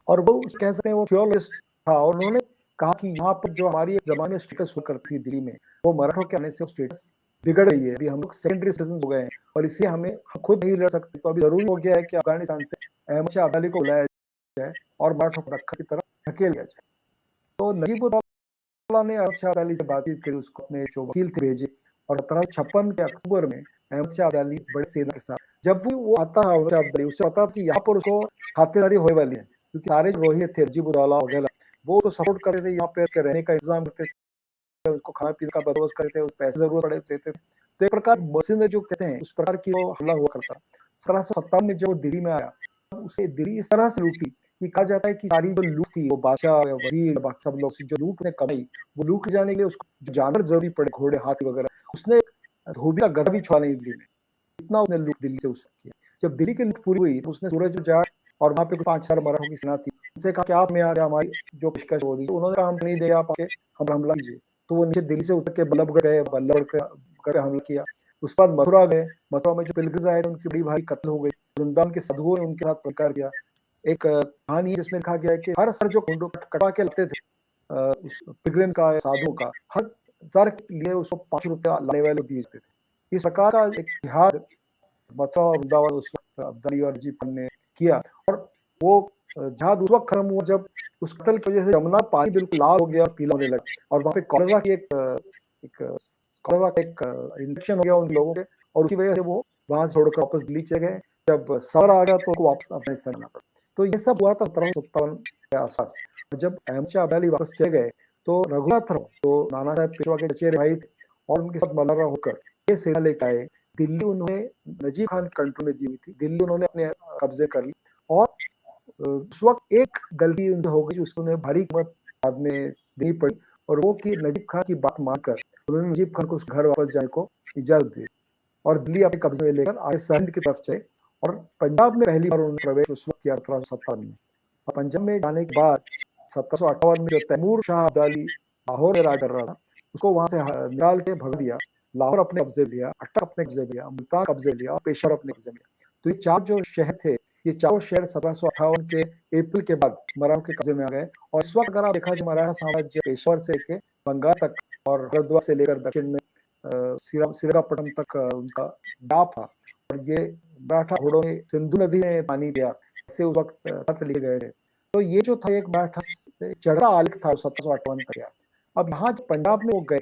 और वो कह सकते हैं वो थियोलॉजिस्ट था। और उन्होंने कहा कि यहाँ पर जो हमारी एक जमाने में स्टेटस हुआ करती थी दिल्ली में, वो मराठों के आने से स्टेटस बिगड़ गई है। अभी हम लोग सेकेंडरी सिटीजन हो गए हैं और इसलिए हम खुद नहीं लड़ सकते, तो अभी जरूरी हो गया है कि अफगानिस्तान से अहमद शाह अब्दाली को बुलाया जाए और मराठों को दक्कन की तरफ धकेल दिया जाए। तो नजीब-उद-दौला ने अहमद शाह अब्दाली से बातचीत करी, उसको अपने जो वकील थे भेजे और 1756 के अक्टूबर में अहमद शाह अब्दाली बड़ी सेना के साथ जब वो आता है अब्दाली, उसे पता कि यहाँ पर उसको खातिरदारी होने वाली है, क्योंकि सारे जो रोहित थे, नजीबुद्दौला वगैरह, वो उसको सपोर्ट करते थे, यहाँ पे उसके रहने का इंतजाम करते थे, उसको खाना पीने का बंदोबस्त करते थे, पैसे जरूरत पड़े देते थे। तो एक प्रकार मर्सिनरी जो कहते हैं उस प्रकार की वो हमला हुआ करता। 1757 में जब वो दिल्ली में आया, उसे दिल्ली इस तरह से लूटी कि कहा जाता है कि सारी जो लूट थी, वो बादशाह या वजीर बाकी सब लोग से जो लूट ने कमाई, वो लूट जाने के लिए उसको जो जानवर जरूरी पड़े, घोड़े हाथी वगैरह, उसने एक धोबी का गधा भी छुड़ा नहीं दिल्ली में, इतना उसने लूट दिल्ली से उस वक्त किया। जब दिल्ली की लूट पूरी हुई तो उसने सूरज जाट और वहाँ पे कुछ 5-4 मराठों की सेना थी, उनसे कहा कि आप में आ गया, हमारी जो पेशकश हो दी, तो उन्होंने कहा हम नहीं देगा, आप आके हम हमला कीजिए। तो वो नीचे दिल्ली से उतर के बल्लभगढ़ गए, बल्लभगढ़ पे हमला किया। उसके बाद मथुरा गए, मथुरा में जो पिलग्रिम्स आए थे उनकी बड़ी भारी कत्ल हो गई, वृंदावन के साधुओं ने उनके साथ प्रतिकार किया। एक कहानी है जिसमें लिखा गया है कि हर सर जो कटवा के लाते थे उस पिलग्रिम का, साधुओं का, हर सर के लिए उसको 5 रुपया लाने वाले दिए जाते थे। इस प्रकार का एक इतिहास मथुरा और वृंदावन उस वक्त अब्दाली और नजीब खान ने किया। और वो जहाद उस वक्त खत्म हुआ जब उस कत्ल की वजह से यमुना पानी बिल्कुल लाल हो गया और पीला होने लगा, और वहाँ पे कॉलेरा की एक इन्फेक्शन हो गया उन लोगों के, और उसकी वजह से वो वहां से छोड़कर वापस दिल्ली चले गए। जब सवर आ गया तो उनको वापस अफगानिस्तान आना पड़ा। तो ये सब हुआ था 1757 के आसपास। जब अहमद शाह अब्दाली वापस चले गए तो रघुनाथ राव, तो नाना साहब पेशवा के चचेरे भाई थे, और उनके साथ मल्हार होकर ये सेना लेकर आए। दिल्ली उन्होंने नजीब खान के कंट्रोल में दी हुई थी, दिल्ली उन्होंने अपने कब्जे कर ली। और उस वक्त एक गलती उनसे हो गई, उसको उन्हें भारी कीमत बाद में देनी पड़ी, और वो कि नजीब खान की बात मानकर उन्होंने नजीब खान को उस घर वापस जाने को इजाजत दी और दिल्ली अपने कब्जे में लेकर आगे सरहिंद की तरफ चले। और पंजाब में पहली बार उन्होंने प्रवेश उस वक्त किया 1757 में। और पंजाब में जाने के बाद 1758 में जो तैमूर शाह अब्दाली लाहौर में राज कर रहा था, उसको वहां से निकाल के भगा दिया, लाहौर अपने कब्जे लिया, अटक अपने कब्जे लिया, मुल्तान कब्जे लिया और पेशवर अपने कब्जे लिया। तो ये 4 जो शहर थे, ये चारों शहर 1758 के अप्रैल के बाद मराठों के कब्जे में आ गए। और इस वक्त अगर आप देखा जाए, मराठा साम्राज्य पेशवर से लेकर बंगाल तक और हरिद्वार से लेकर दक्षिण में श्रीरंगपट्टनम तक उनका व्याप था। और ये मराठा घोड़ों ने सिंधु नदी में पानी दिया, ऐसे उस वक्त खत लिखे गए थे। तो ये जो था एक मराठा चढ़ता आलेख था 1758 तक। अब यहाँ पंजाब में वो गए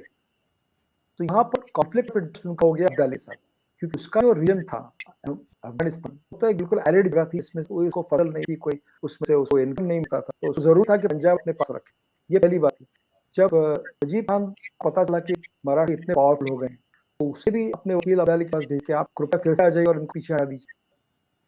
तो यहाँ पर कॉन्फ्लिक्ट उनका हो गया अब्दाली साहब, क्योंकि उसका जो रीजन था अफगानिस्तान, तो एक बिल्कुल एरिड जगह थी, इसमें कोई फसल नहीं थी, कोई उसमें से उसको इनकम नहीं मिलता था, तो उसको जरूर था कि पंजाब अपने पास रखे। ये पहली बात थी। जब नजीब खान पता चला कि मराठी इतने पावरफुल हो गए, तो उसे भी अपने वकील अब्दाली के पास भेज के आप कृपया फिर से आ जाइए और इनको पीछे हटा दीजिए।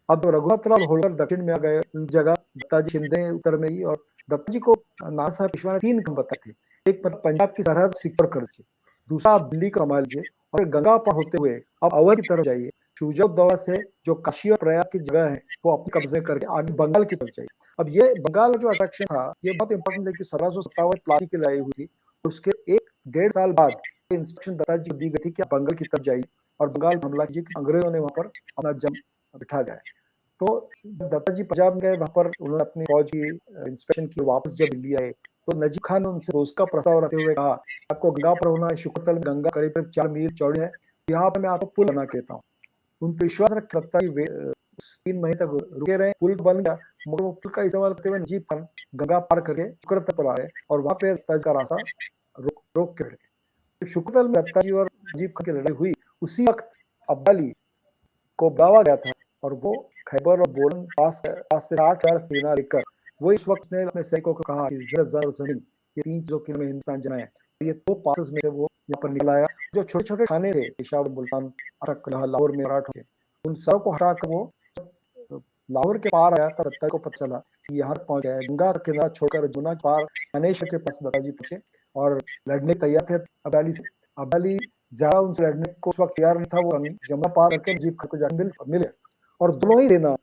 अब रघुनाथ राव होलकर दक्षिण में आ गए, उनकी जगह दत्ताजी शिंदे उत्तर में ही, और दत्ताजी को नाना साहब पेशवा ने 3 काम बताए थे। एक, पंजाब की सरहद सिक्योर कर लीजिए, दूसरा आप दिल्ली को संभाल लीजिए, और गंगा पार होते हुए आप अवध की तरफ जाइए, शुजाउद्दौला से जो काशी और प्रयाग की जगह है वो अपने कब्जे करके आगे बंगाल की तरफ जाइए। अब ये बंगाल जो अट्रैक्शन था ये बहुत इंपॉर्टेंट है, कि 1757 प्लासी की लड़ाई हुई थी, उसके 1-1.5 साल बाद इंस्ट्रक्शन दत्ताजी को दी गई थी कि आप बंगाल की तरफ जाइए और बंगाल हमला कीजिए, अंग्रेजों ने वहां पर अपना जम बिठा दिया है। तो दत्ताजी पंजाब में गए, वहां पर उन्होंने अपनी फौज की इंस्पेक्शन की, वापस जब दिल्ली आए तो नजीब खान ने उनसे दोस्त का प्रस्ताव रखते हुए कहा, आपको गंगा पर होना है, शुक्रतल में गंगा करीब 4 मील चौड़ी है, यहाँ पर मैं आपको पुल बना के देता हूँ। उन पर विश्वास रख दत्ताजी 3 महीने तक रुके रहे, पुल बन गया, मगर वो पुल का इस्तेमाल करते हुए नजीब खान गंगा पार करके शुक्रतल पर आए, और वहां पे दत्ताजी का रास्ता रोक के रखे। शुक्रतल में दत्ताजी और नजीब खान की लड़ाई हुई, उसी वक्त अब्दाली को बुलावा गया था, और वो खैबर और बोलन पास से 60,000 सेना लेकर वो इस वक्त ने अपने सैनिकों को कहा कि जमीन, ये 3 चीजों के लिए हिंदुस्तान जाना है। ये 2 पासेस में से वो यहाँ पर निकल आया। जो छोटे छोटे थाने थे पेशावर, मुल्तान, अटक, लाहौर में मराठों के, उन सब को हटाकर वो लाहौर के पार आया था। दत्ताजी को पता चला कि यहाँ पहुंच गया है, गंगा का किनारा छोड़कर जमुना के पार अनेश्वर के पास दत्ताजी पहुंचे और लड़ने तैयार थे अब्दाली से। अब्दाली ज्यादा उनसे लड़ने को उस वक्त तैयार नहीं था, वो जमुना पार करके नजीब खान को जाकर मिले, और दोनों ही सेना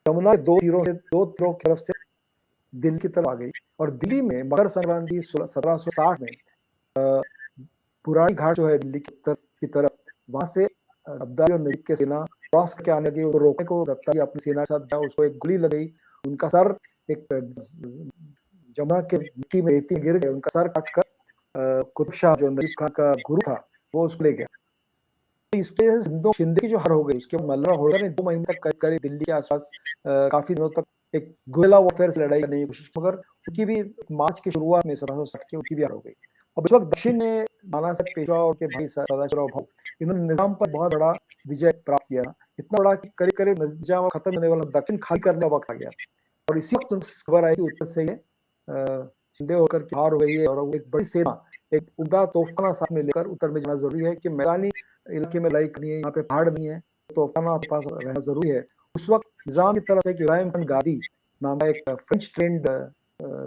यमुना के 2 तीरों की तरफ से दिल्ली की तरफ आ गई। और दिल्ली में मकर संक्रांति 1760 में पुरानी घाट जो है दिल्ली के उत्तर की तरफ, वहां से अब्दाली और नजीब के सेना क्रॉस करके आने लगी। रोकने को दत्ताजी अपनी सेना के साथ गया, उसको एक गोली लग गई, उनका सर एक जमुना के मिट्टी में रेती गिर गए, उनका सर काटकर कुतुब शाह जो नजीब खान का गुरु था वो उसको ले गया। इसके शिंदे की जो हार हो गई, उसके मल्हार होलकर ने 2 महीने तक करीब दिल्ली के आसपास काफी दिनों तक एक गुरिल्ला वॉरफेयर से लड़ाई करने की कोशिश, मगर उनकी भी मार्च की शुरुआत में 1760 की उनकी भी हार हो गई। अब इस वक्त दक्षिण में नाना साहब पेशवा और के भाई सदाशिवराव भाऊ, इन्होंने निजाम पर बहुत बड़ा विजय प्राप्त किया। इतना बड़ा कि करीब करीब निजाम खत्म होने वाला दक्षिण खाली करने का वक्त आ गया। और इसी वक्त उनको खबर आई कि उत्तर से ये शिंदे होकर के हार हो गई है और वो एक बड़ी सेना, एक उमदा तोफखाना साथ में लेकर उत्तर में जाना जरूरी है कि मैदानी इलाके में लड़ाई करनी है, यहाँ पे पहाड़ नहीं है, तोफखाना आपके पास रहना जरूरी है। उस वक्त निजाम की तरफ से इब्राहिम खान गादी नाम का एक फ्रेंच ट्रेंड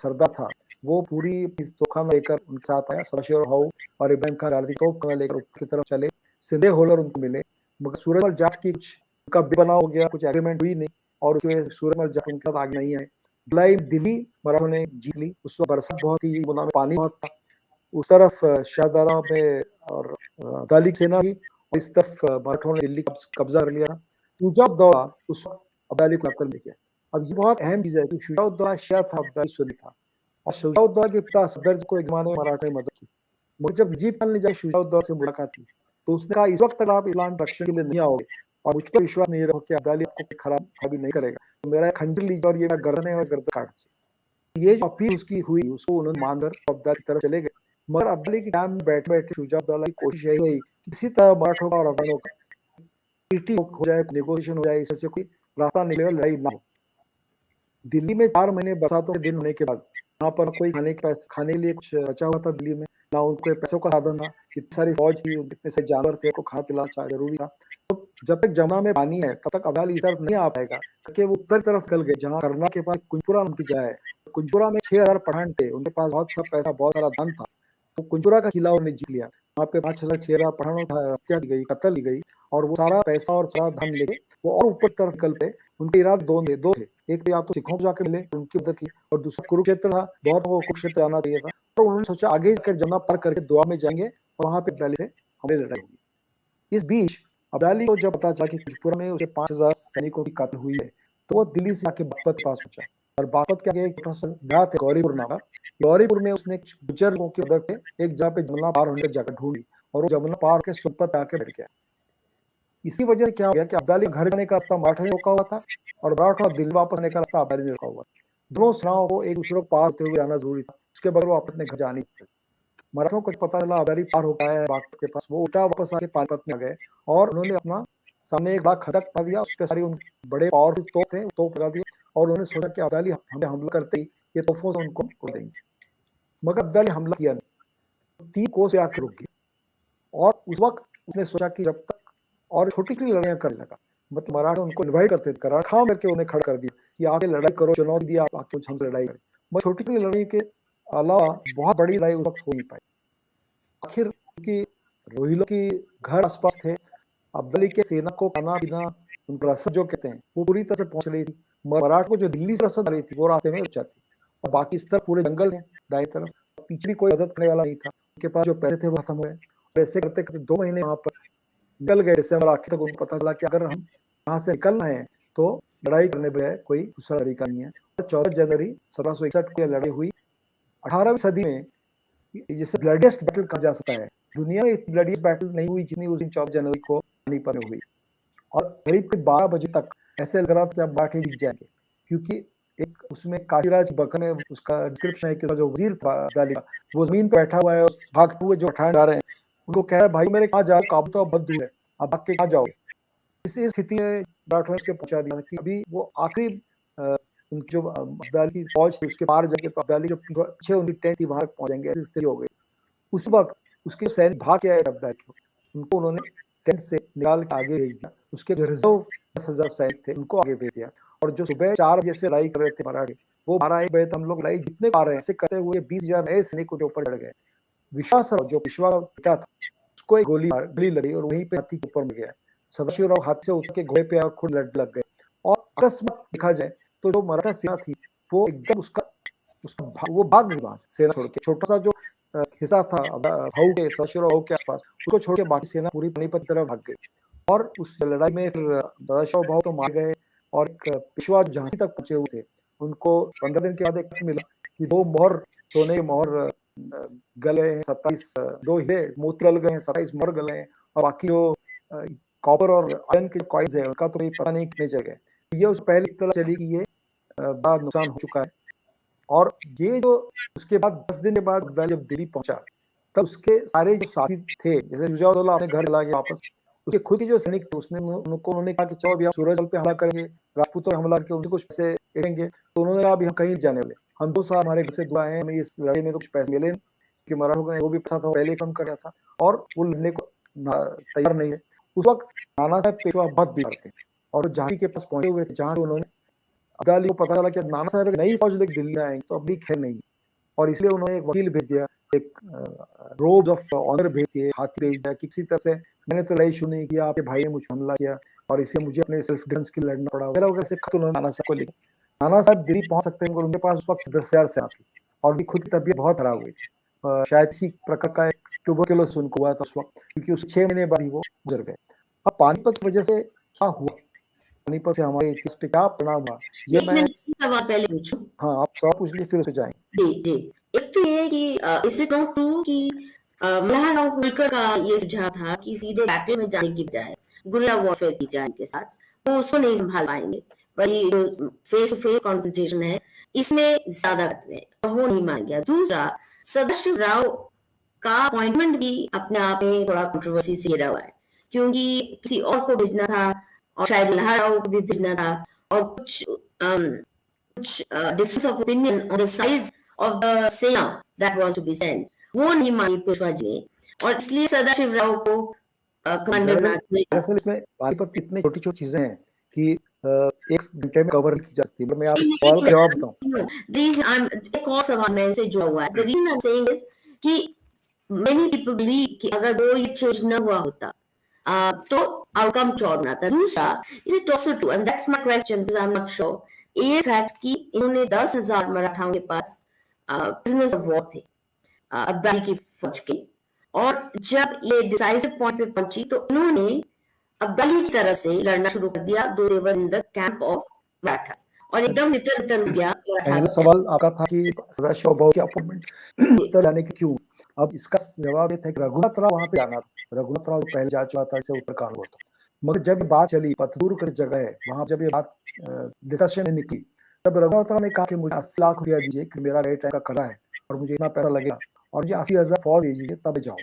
सरदार था, वो पूरी इस तोफखाना लेकर उनके साथ आया। सदाशिव हाउ और इब्राहिम खान गादी तोफखाना लेकर उत्तर की तरफ चले, सिंधे होल्डर उनको मिले, मगर सूरजमल जाट की कुछ उनका बना हो गया, कुछ एग्रीमेंट हुई नहीं और उसकी वजह से सूरजमल जाट उनके साथ आगे नहीं आए। जुलाई दिल्ली मराठों ने जीत ली। उस वक्त बरसात बहुत थी, मुना में पानी बहुत था। उस तरफ शाहदरा में और अब्दाली की सेना थी और इस तरफ मराठों ने दिल्ली कब्जा कर लिया। शुजाउद्दौला उस वक्त अब्दाली को टक्कर ले गया। अब ये बहुत अहम चीज है कि शुजाउद्दौला शिया था, अब्दाली सुन्नी था और शुजाउद्दौला के पिता सफदरजंग को एक जमाने में मराठों ने मदद की। मगर जब नजीब खान ने जाकर शुजाउद्दौला से मुलाकात की तो उसने कहा इस वक्त तक आप इस्लाम रक्षण के लिए नहीं आओगे और मुझ पर विश्वास नहीं रखो कि अब्दाली आपको कोई खराब कभी नहीं करेगा, तो मेरा खंजर लीजिए और ये मेरा गर्दन है और गर्दन काट दीजिए। ये जो अपील उसकी हुई उसको उन्होंने मानकर अब्दाली की तरफ चले गए। मगर अब्दाली के कैंप में बैठे बैठे शुजाउद्दौला की कोशिश यही रही कि किसी तरह मराठों का और अफगानों का ट्रीटी हो जाए, नेगोशिएशन हो जाए, इससे कोई रास्ता निकले, लड़ाई ना हो। दिल्ली में 4 महीने बरसातों के दिन होने के बाद यहाँ पर कोई खाने के लिए कुछ बचा हुआ था दिल्ली में, ना उनको पैसों का साधन था, इतनी सारी फौज थी, इतने सारे जानवर थे, उनको खाना पिलाना जरूरी था। तो जब तक जमुना में पानी है तब तक अब्दाली इस तरफ नहीं आ पाएगा, क्योंकि वो उत्तर तरफ निकल गए जहाँ करना के पास कुंजपुरा उनकी जगह है। कुंजपुरा में 6000 पठान थे, उनके पास बहुत सा पैसा, बहुत सारा धन था, तो कुंजपुरा का किला उन्होंने जीत लिया। वहाँ पे 5,000-6,000 पठानों की हत्या की गई, कत्ल की गई और वो सारा पैसा और सारा धन लेके वो और ऊपर तरफ निकल पे। उनके इरादे दो थे, एक तो या तो सिखों को जाके मिले, उनकी मदद ली, और दूसरा कुरुक्षेत्र था, बहुत को कुरुक्षेत्र आना चाहिए था। तो उन्होंने सोचा आगे जाकर जमुना पार करके दुआ में जाएंगे और वहां पे अब्दाली से हमें लड़ाई होगी। इस बीच अब्दाली को जब पता चला कि कुंजपुरा में उसे 5,000 सैनिकों की कत्ल हुई है तो वो दिल्ली से आके बागपत के पास पहुंचा और बागपत के आगे एक छोटा सा गांव है गौरीपुर नाम का। गौरीपुर में उसने गुर्जर लोगों की मदद से एक जगह पे जमुना पार होने की जगह ढूंढी और वो जमुना पार के सोनपत आके बैठ गया। इसी वजह से क्या हो गया कि अब्दाली घर जाने का रास्ता मराठा ने रोका हुआ था और मराठा दिल्ली वापस आने का रास्ता अब्दाली ने रोका हुआ। दोनों सेनाओं को एक दूसरे को पार होते हुए आना जरूरी था, उसके बगैर वो अपने घर जाने थे। मराठों को पता चला अब्दाली पार हो गया है बागपत के पास, वो उल्टा वापस आके पानीपत में आ गए और उन्होंने अपना सामने एक बड़ा खंडक बना दिया, उस पर सारी उन बड़े पावरफुल तोप थे, तोप लगा दिए और उन्होंने सोचा कि अब्दाली हमें हमला करते ही ये तोपों से उनको उड़ा देंगे। मगर अब्दाली हमला किया नहीं, 3 कोस पे आके रुक गया और उस वक्त उसने सोचा कि जब तक और छोटी छोटी लड़ाइयां करने लगा, मतलब मराठा उनको इन्वाइट करते थे, करार करके उन्हें खड़ा कर दिया कि आके लड़ाई करो, चुनौती दिया आप आके हमसे लड़ाई करें। मगर छोटी छोटी लड़ाई के अलावा बहुत बड़ी लड़ाई उस वक्त हो नहीं पाई। आखिर की रोहिलों की घर आसपास थे, अब्दाली के सेना को खाना पीना रसद जो कहते हैं वो पूरी तरह से पहुंच रही थी। मराठा को जो दिल्ली से रसद आ रही थी वो रास्ते में रुक जाती और बाकी इस तरफ पूरे जंगल है दाएं तरफ, पीछे भी कोई मदद करने वाला नहीं था, उनके पास जो पैसे थे वो खत्म हुए और ऐसे करते करते 2 महीने वहां पर निकल गए। दिसंबर आखिर तक उनको पता चला कि अगर हम यहाँ से निकलना है तो लड़ाई करने पे कोई दूसरा तरीका नहीं है। 14 जनवरी 1761 को लड़ाई हुई। 18वीं सदी में जिसे ब्लडिएस्ट बैटल कहा जा सकता है, दुनिया में इतनी ब्लडिएस्ट बैटल नहीं हुई जितनी उस दिन 14 जनवरी को पानीपत में हुई और करीब 12 बजे तक ऐसे लग रहा था कि अब मराठी जीत जाएंगे, क्योंकि एक उसमें काशीराज बकन में उसका डिस्क्रिप्शन है कि जो वजीर था अब्दाली का, वो जमीन पर बैठा हुआ है और भागते हुए जो पठान जा रहे हैं उनको कह रहा है भाई मेरे कहाँ जाओ, काबू तो बहुत दूर है, अब भाग के कहाँ जाओ। इसी स्थिति में मराठों ने उसके पहुंचा दिया कि अभी वो आखिरी उनकी जो अब्दाली की फौज थी उसके पार जाके तो अब्दाली जो पीछे उनकी टेंट थी वहां पहुंच जाएंगे, ऐसी स्थिति हो गई। उस वक्त उसके सैनिक भाग के आए अब्दाली को, उनको उन्होंने टेंट से निकाल के आगे भेज दिया। उसके जो रिजर्व 10,000 सैनिक थे उनको आगे भेज दिया और जो सुबह 4 बजे से लड़ाई कर रहे थे मराठी, वो 12-1 बजे तक हम लोग लड़ाई जितने पा रहे हैं ऐसे करते हुए 20,000 नए सैनिकों के ऊपर चढ़ गए। विश्वासराव जो पेशवा का बेटा था उसको एक गोली लगी और वहीं पे हाथी के ऊपर में गया। सदाशिवराव हाथ से उतर के घोड़े पे और खुद लग गए और अकस्मात देखा जाए तो जो मराठा सेना थी वो एकदम वो भाग गई वहां से सेना छोड़ के। छोटा सा जो हिस्सा था भाऊ के सदाशिवराव के आसपास उसको छोड़ के बाकी सेना पूरी पानीपत की तरफ भाग गई और उस लड़ाई में फिर दादाशाह भाऊ तो मार गए और पेशवा झांसी तक पहुंचे हुए थे, उनको 15 दिन के बाद एक मिला कि 2 मोहर सोने के मोहर गले हैं, 27 2 हीरे मोती गल गए हैं, 27 मोहर गले हैं और बाकी जो कॉपर और आयरन के कॉइन्स है उनका तो कोई पता नहीं कितने जगह। ये उस पहले पता चली कि ये बड़ा नुकसान हो चुका है और ये जो उसके बाद 10 दिन के बाद जब दिल्ली पहुंचा तब उसके सारे जो साथी थे, जैसे शुजाउद्दौला अपने घर चला गया वापस उसके खुद के जो सैनिक थे उसने उन्होंने कहा कि चलो अभी हम सूरजमल पे हमला करेंगे, राजपूतों पे हमला करके उनसे कुछ पैसे लेंगे। तो उन्होंने कहा अभी हम कहीं नहीं जाने वाले, हम 2 साल हमारे घर से दूर आए हैं, हमें इस लड़ाई में तो कुछ पैसे मिले नहीं, कि मराठों ने वो भी पैसा था पहले कम कर दिया था और वो लड़ने को तैयार नहीं है। उस वक्त नाना साहब पेशवा बहुत बीमार थे और झांसी के पास पहुंचे हुए थे, जहां से उन्होंने अब्दाली को पता चला कि नाना साहब एक नई फौज लेकर दिल्ली में आएंगे तो अभी खैर नहीं, और इसलिए उन्होंने एक वकील भेज दिया, एक रोब ऑफ ऑनर भेज दिए, हाथी भेज दिया कि किसी तरह से मैंने तो लड़ाई शुरू नहीं किया, आपके भाई ने मुझ पर हमला किया और इसलिए मुझे अपने सेल्फ डिफेंस के लिए लड़ना पड़ा वगैरह वगैरह से खत उन्होंने नाना साहब को लिखा। नाना साहब दिल्ली पहुंच सकते हैं मगर उनके पास उस वक्त 10,000 सेना थी और उनकी खुद की तबीयत बहुत खराब हुई थी, शायद इसी प्रकार का एक ट्यूबरक्लोसिस उनको हुआ था उस वक्त, क्योंकि उसके 6 महीने बाद ही वो गुजर गए। अब पानीपत की वजह से क्या हुआ, पानीपत से हमारे इतिहास पे क्या परिणाम हुआ, ये एक मैं मिनट सवाल पहले पूछूं। हाँ आप सवाल पूछ लीजिए फिर उसे जाएंगे। जी जी, एक तो ये कि इज इट नॉट ट्रू कि मल्हारराव होलकर का ये सुझाव था कि सीधे बैटल में जाने की बजाय गुरिल्ला वॉरफेयर की जाए के साथ, वो उसको नहीं संभाल पाएंगे, वही जो फेस टू फेस कॉन्फ्रंटेशन है इसमें ज्यादा खतरे हैं और वो नहीं मान गया। दूसरा, सदाशिव राव का अपॉइंटमेंट भी अपने आप में थोड़ा कंट्रोवर्सी से घिरा हुआ है, क्योंकि किसी और को भेजना था और शायद मल्हारराव को भी भेजना था और कुछ difference of opinion on the size of the सेना that was to be sent, वो नहीं मानी पेशवा जी ने और इसलिए सदाशिव राव को कमांडर बना दिया। दरअसल इसमें पानीपत की इतनी छोटी छोटी चीजें हैं कि एक घंटे में कवर नहीं की जाती, मैं आपको सवाल का जवाब बताऊं। एक और सवाल मैं से जुड़ा हुआ है। The reason I'm saying is कि many people believe कि अगर वो ये चेंज न हुआ होता तो आउटकम और ना था। दूसरा, is it also true and that's my question because I am not sure, ये फैक्ट कि इन्होंने 10,000 मराठाओं के पास बिजनेस ऑफ वॉर थे अब्दाली की फौज के, और जब ये डिसाइसिव पॉइंट पे पहुंची तो इन्होंने अब्दाली की तरफ से लड़ना शुरू कर दिया, though they were in the camp of Marathas और एकदम नितर हो गया। पहला सवाल आपका था कि सदाशिव भाऊ के अपॉइंटमेंट उत्तर जाने की क्यों, अब इसका जवाब ये था कि रघुनाथ राव वहां पे आना था, रघुनाथ राव पहले जा चुका था, इसे उत्तर काल हुआ था, मगर जब बात चली पतदूर कर जगह है वहां जब ये बात डिस्कशन में निकली तब रघुनाथ राव ने कहा कि मुझे 80 लाख रुपया दीजिए कि मेरा रेट का करा है और मुझे इतना पैसा लगेगा और मुझे 80,000 फौज दीजिए तब जाओ।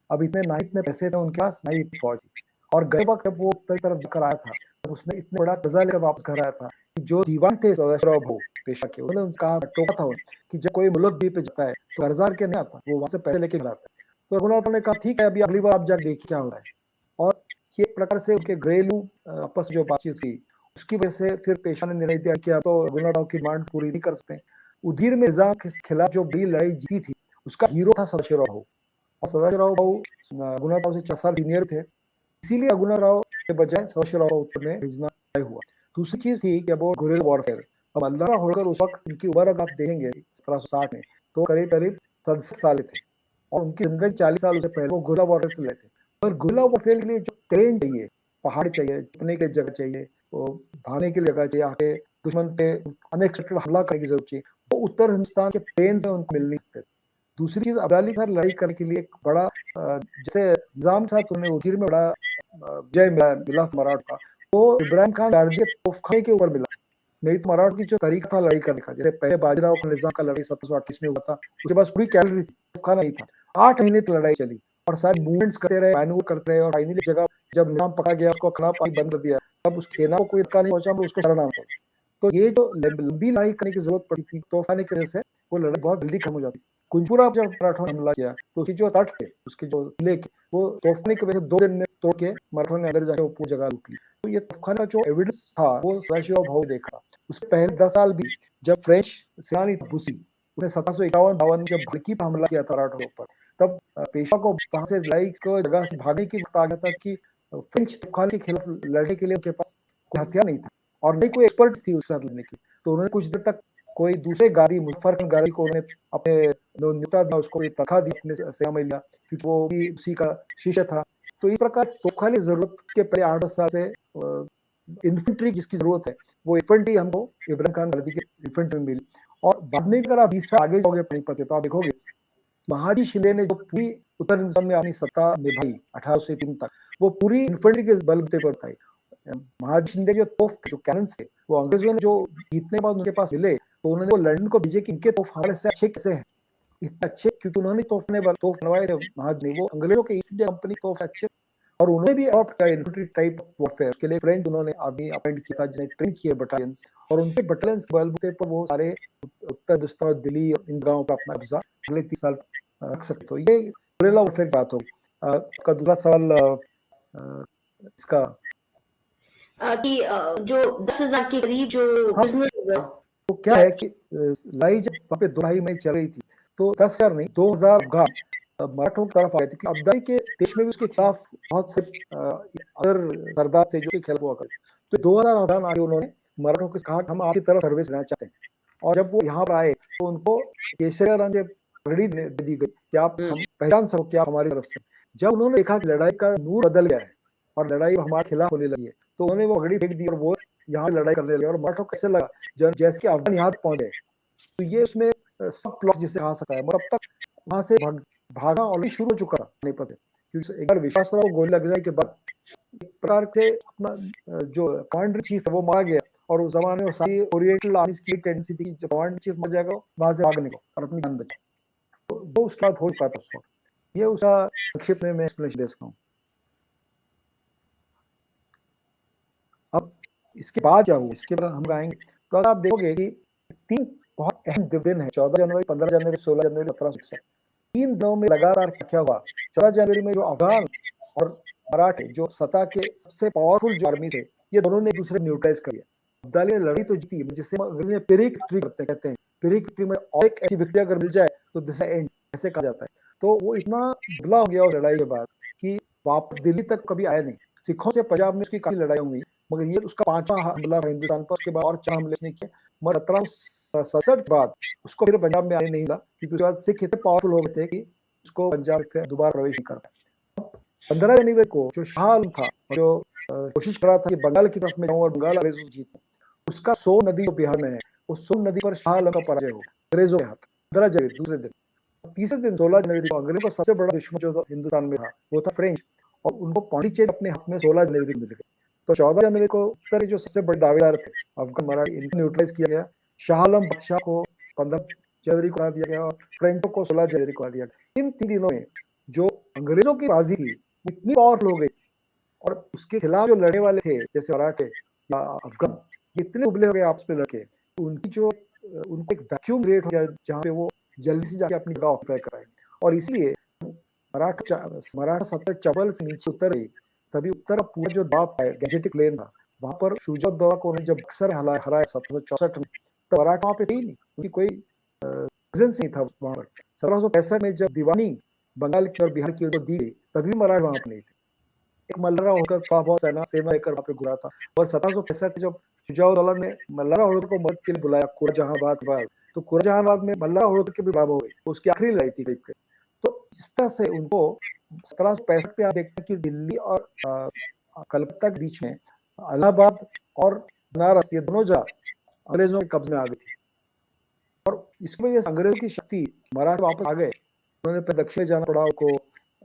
अब इतने पैसे थे उनके पास, नहीं इतनी फौज थी, और गए वक्त जब वो उत्तर तरफ जाकर आया था तब उसने इतना बड़ा कर्जा लेकर वापस घर आया था कि जो दीवान थे सदाशिव भाऊ पेशा के, उन्होंने उनसे कहा, टोका था कि जब कोई मुल्क द्वीप पे जाता है तो कर्जा के नहीं आता, वो वहां से पैसे लेके आता है। तो रघुनाथ ने कहा ठीक है अभी अगली बार आप जाकर देखिए क्या होता है, और ये प्रकार से उनके घरेलू आपस जो बातचीत हुई उसकी वजह से फिर पेशा ने निर्णय दिया कि अब तो रघुनाथ राव की मांग पूरी नहीं कर सकते। उधीर में निजाम के खिलाफ जो बड़ी लड़ाई जीती थी उसका हीरो था सदाशिव राव, और सदाशिव राव रघुनाथ राव से 4 साल सीनियर थे, इसीलिए रघुनाथ राव के बजाय सदाशिव राव उत्तर में भेजना तय हुआ। दूसरी चीज थी कि अब गुरिल्ला वॉरफेयर, अब मल्हारराव होलकर उस वक्त इनकी उम्र अगर आप देखेंगे 1760 में तो करीब करीब 67 साल थे और उनकी जिंदगी 40 साल उससे पहले वो गुरिल्ला वॉरफेयर से लेते। पर गुरिल्ला वॉरफेयर के लिए जो ट्रेन चाहिए, पहाड़ चाहिए, छुपने की जगह चाहिए, वो भागने की जगह चाहिए, आके दुश्मन पे अनएक्सपेक्टेड हमला करने की जरूरत चाहिए, वो उत्तर हिंदुस्तान के प्लेन से उनको मिल नहीं सकते। दूसरी चीज अब्दाली था लड़ाई करने के लिए एक बड़ा जैसे निजाम के साथ उन्हें उधीर में बड़ा विजय मिला मराठ का, वो इब्राहिम खान गार्दिया तोफखाने के ऊपर मिला, नहीं तो मराठ की जो तरीका था लड़ाई करने का, जैसे पहले बाजीराव का निजाम का लड़ाई 1738 में हुआ था, उसके पास पूरी कैलरी थी, तोफखाना नहीं था, 8 महीने तक लड़ाई चली और सारे मूवमेंट्स करते रहे, मैनूवर करते रहे, और फाइनली जगह जब निजाम पकड़ा गया उसको खाना पानी बंद कर दिया, तब उस सेना को कोई धक्का नहीं पहुंचा, उसको शरण था। तो ये जो लंबी लड़ाई करने की जरूरत पड़ी थी तोफखाने की वजह से वो लड़ाई बहुत जल्दी खत्म हो जाती। कुंजपुरा जब मराठों ने हमला किया तो उसकी जो तट थे उसके जो किले वो तोफखाने की वजह से 2 दिन में तोड़ के मराठों ने अंदर जाके वो पूरी जगह लूट ली। तो ये तोफखाना जो एविडेंस था वो सदाशिव भाऊ ने देखा। उसके पहले 10 साल भी जब फ्रेंच सेनानी बुसी उसने 1751-52 में जब भड़की पर हमला किया था मराठों के ऊपर, तब पेशवा को वहां से लड़ाई को जगह से भागने की वक्त आ गया था कि फ्रेंच तोफखाने के खिलाफ लड़ने के लिए उनके पास कोई हथियार नहीं था और नहीं कोई एक्सपर्ट थी उसके साथ लड़ने की। तो उन्होंने कुछ देर तक कोई दूसरे गाड़ी मुजफ्फर खान गाड़ी को उन्होंने अपने नेता था उसको तनख्वाह दी, अपने सेना में लिया क्योंकि वो भी उसी का शिष्य था। तो इस प्रकार तोफखाने जरूरत के पहले 8-10 साल से इन्फेंट्री जिसकी जरूरत है वो इन्फेंट्री हमको इब्राहिम खान गांधी के इन्फेंट्री मिली। और बाद में अगर आप 20 साल आगे जाओगे पानीपत तो आप देखोगे महाजी शिंदे ने जो पूरी उत्तर हिंदुस्तान में अपनी सत्ता निभाई 1803 तक, वो पूरी इन्फेंट्री के बलबूते पर था। महाजी शिंदे जो तोफ थे, जो कैनन थे, वो अंग्रेजों ने जो जीतने बाद उनके पास मिले तो उन्होंने वो लंदन को भेजे कि इनके तोफ हमारे से अच्छे कैसे हैं, इतने अच्छे क्योंकि उन्होंने तोफ बनवाए थे महाजी ने, वो अंग्रेजों के ईस्ट इंडिया कंपनी तोफ अच्छे और उन्होंने भी अडॉप्ट किया इन्फेंट्री टाइप ऑफ वॉरफेयर। उसके लिए फ्रेंच उन्होंने आर्मी अपॉइंट किया था जिसने ट्रेन किए बटालियंस, और उनके बटालियंस के बलबूते पर वो सारे उत्तर हिंदुस्तान और दिल्ली और इन गांवों पर अपना कब्जा अगले 30 साल रख सकते। तो ये गुरिल्ला वॉरफेयर की बात होगी। आपका दूसरा सवाल इसका कि जो 10,000 के करीब जो हाँ, प्रिजनर तो क्या है कि लड़ाई जब वहाँ पे 2 महीने चल रही थी तो 10,000 नहीं 2,000 अफगान मराठों की तरफ आ गए थे, क्योंकि अब्दाली के देश में भी उसके खिलाफ बहुत से अदर सरदार थे जो उसके खिलाफ हुआ करते। तो 2,000 अफगान आके उन्होंने मराठों को कहा हम आपकी तरफ सर्विस लेना चाहते हैं, और जब वो यहाँ पर आए तो उनको केसरिया रंग के पगड़ी दे दी गई कि आप हम पहचान सको कि आप हमारी तरफ से। जब उन्होंने देखा कि लड़ाई का नूर बदल गया है और लड़ाई हमारे खिलाफ होने लगी है, तो उन्होंने वो पगड़ी फेंक दी और वो यहाँ लड़ाई करने लगे। और मराठों को कैसे लगा जैसे कि अफगान यहाँ पहुंच गए, तो ये उसमें सब प्लॉट जिसे कहा सकता है। तब तक वहां से भागना ऑलरेडी शुरू हो चुका था पानीपत, क्योंकि एक बार विश्वास राव को गोली लग जाने के बाद एक प्रकार से अपना जो कमांडर चीफ है वो मारा गया, और उस जमाने में सारी ओरिएंटल आर्मीज की टेंडेंसी थी कि कमांडर चीफ मर जाएगा वहां से भागने को और अपनी जान बचाओ। तो वो उसके बाद हो चुका था उस वक्त। ये उसका संक्षिप्त में मैं एक्सप्लेनेशन दे सकता हूँ। अब इसके बाद क्या हुआ, इसके बाद हम गाएंगे। तो अगर आप देखोगे कि 3 बहुत अहम दिन है, 14 जनवरी, 15 जनवरी, 16 जनवरी, 1761। 3 दिनों में लगातार क्या हुआ। 14 जनवरी में जो अफगान और मराठे जो सत्ता के सबसे पावरफुल जो आर्मी थे, ये दोनों ने एक दूसरे न्यूट्रलाइज कर दिया। अब्दाली ने लड़ी तो जीती, जिससे अंग्रेजी में पिरिक विक्ट्री कहते हैं। पिरिक विक्ट्री में और एक ऐसी विक्ट्री अगर मिल जाए तो दिस एंड ऐसे कहा जाता है। तो वो इतना बदला हो गया उस लड़ाई के बाद कि वापस दिल्ली तक कभी आया नहीं। सिखों से पंजाब में उसकी काफी लड़ाई हुई, मगर ये उसका 5वां हमला था हिंदुस्तान पर। उसके बाद और 4 हमले उसने किए, मगर 1767 के बाद उसको फिर पंजाब में आने नहीं मिला, क्योंकि उसके बाद सिख इतने पावरफुल हो गए थे कि उसको पंजाब पे दोबारा प्रवेश नहीं कर पाए। 15 जनवरी को जो शाह आलम था, जो कोशिश कर रहा था कि बंगाल की तरफ में जाऊं और बंगाल अंग्रेजों से जीतूं, उसका सोन नदी जो बिहार में है, उस सोन नदी पर शाह आलम का पराजय हो अंग्रेजों के हाथ 15 जनवरी दूसरे दिन। तीसरे दिन 16 जनवरी को अंग्रेजों का सबसे बड़ा दुश्मन जो हिंदुस्तान में था वो था फ्रेंच, और उनको पांडिचेरी अपने हाथ में 16 जनवरी को मिल गए। तो 14 जनवरी को उत्तर के जो सबसे बड़े दावेदार थे अफगान मराठी, इनको न्यूट्रलाइज किया गया। शाह आलम बादशाह को 15 जनवरी को हरा दिया गया और फ्रेंचों को 16 जनवरी को हरा दिया गया। इन 3 दिनों में जो अंग्रेजों की बाजी थी इतनी पावरफुल हो गई, और उसके खिलाफ जो लड़ने वाले थे जैसे मराठे या अफगान, इतने उबले हो गए आपस में लड़के, उनकी जो उनको एक वैक्यूम क्रिएट हो गया जहाँ पे वो जल्दी से जाके अपनी जगह ऑक्यूपाई कराए। और इसलिए मराठा सत्ता चबल से नीचे उतर गई, तभी उत्तर पूरा जो दाब है गैजेटिक लेन था, वहां पर शुजाउद्दौला को उन्होंने जब अक्सर हराया 1764 में, तो मराठा वहां पे थी नहीं, क्योंकि कोई प्रेजेंस नहीं था वहां पर। 1765 में जब दीवानी बंगाल की और बिहार की ओर दी गई, तभी मराठा वहां पर नहीं थे। एक मल्हारराव होलकर थोड़ा बहुत सेना लेकर वहां पे घुरा था, और 1765 जब शुजाउद्दौला ने मल्हारराव होलकर को मदद के लिए बुलाया कोरजहांबाद बाद, तो कोरजहांबाद में मल्हारराव होलकर की भी बराबर हो गई, उसकी आखिरी लड़ाई थी करीब। तो इस तरह से उनको 1765 पे आप देखते हैं कि दिल्ली और कलकत्ता के बीच में इलाहाबाद और बनारस, ये दोनों जगह अंग्रेजों के कब्जे में आ गई थी। और इसकी वजह से अंग्रेजों की शक्ति मराठा वापस आ गए। उन्होंने फिर दक्षिण जाना पड़ा, उनको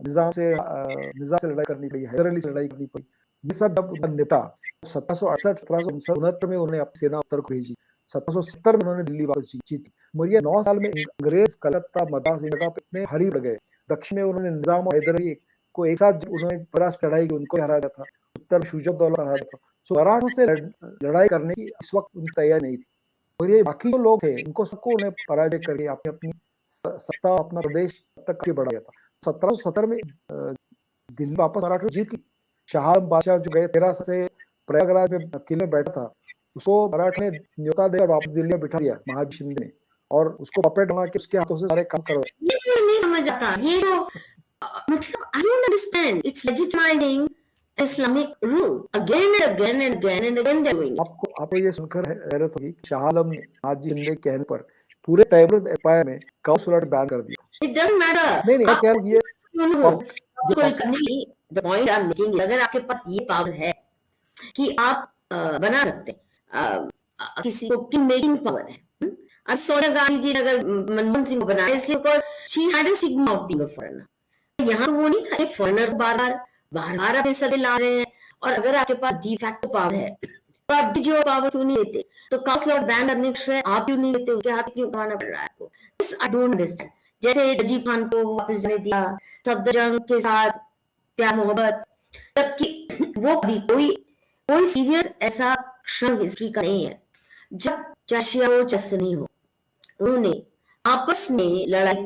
निजाम से लड़ाई करनी पड़ी, हैदर अली से लड़ाई करनी पड़ी। ये सब जब निपटा 1768 1769 में उन्होंने अपनी सेना उत्तर को भेजी। 1770 में उन्होंने दिल्ली वापस जीती। मगर ये 9 साल में अंग्रेज कलकत्ता मद्रास इन जगह पे इतने भारी पड़ गए। दक्षिण में उन्होंने निजाम और हैदर अली को एक साथ उन्होंने प्रयास लड़ाई की, उनको हरा दिया था। उत्तर में शुजाउद्दौला हरा दिया था। सो मराठों से लड़ाई करने की इस वक्त उनकी तैयारी नहीं थी। और ये बाकी जो लोग थे उनको सबको उन्हें पराजय करके अपनी अपनी सत्ता, अपना प्रदेश तक काफी बढ़ा गया था। 1770 में दिल्ली वापस मराठा जीत ली। शाह आलम बादशाह जो गए 13 से प्रयागराज में किले में बैठा था, उसको मराठा ने न्योता देकर वापस दिल्ली में बिठा दिया महाजी शिंदे ने, और उसको पपेट बना के उसके हाथों से सारे काम करवाए। ये नहीं समझ आता, ये तो मतलब I don't understand, it's legitimising Islamic rule again and again and again and again. आपको ये सुनकर हैरत होगी कि शाह आलम ने महाजी शिंदे के कहने पर पूरे तैमूरिद एम्पायर में काउ स्लॉट बैन कर दिया। It doesn't matter. नहीं मैं कह रहा हूँ अगर आपके पास ये पावर है कि आप बना सकते किसी को किंग मेकिंग पावर है। अब सोनिया गांधी जी ने अगर मनमोहन सिंह को बनाया इसलिए because she had a sigma of being a foreigner. यहाँ तो वो नहीं था, फॉरेनर बार-बार अपने सर ला रहे हैं। और अगर आपके पास डी फैक्टो पावर है तो आप जो पावर क्यों नहीं लेते? तो कास्ट लॉट बैन करने के आप क्यों नहीं लेते? उसके हाथ क्यों करवाना पड़ रहा है आपको? This I don't understand. जैसे नजीब खान को वापस जाने दिया, सफदरजंग के साथ प्यार मोहब्बत, जबकि वो भी कोई कोई सीरियस ऐसा क्षण हिस्ट्री का नहीं है जब चशिया हो चसनी हो। उन्होंने आपस में लड़ाई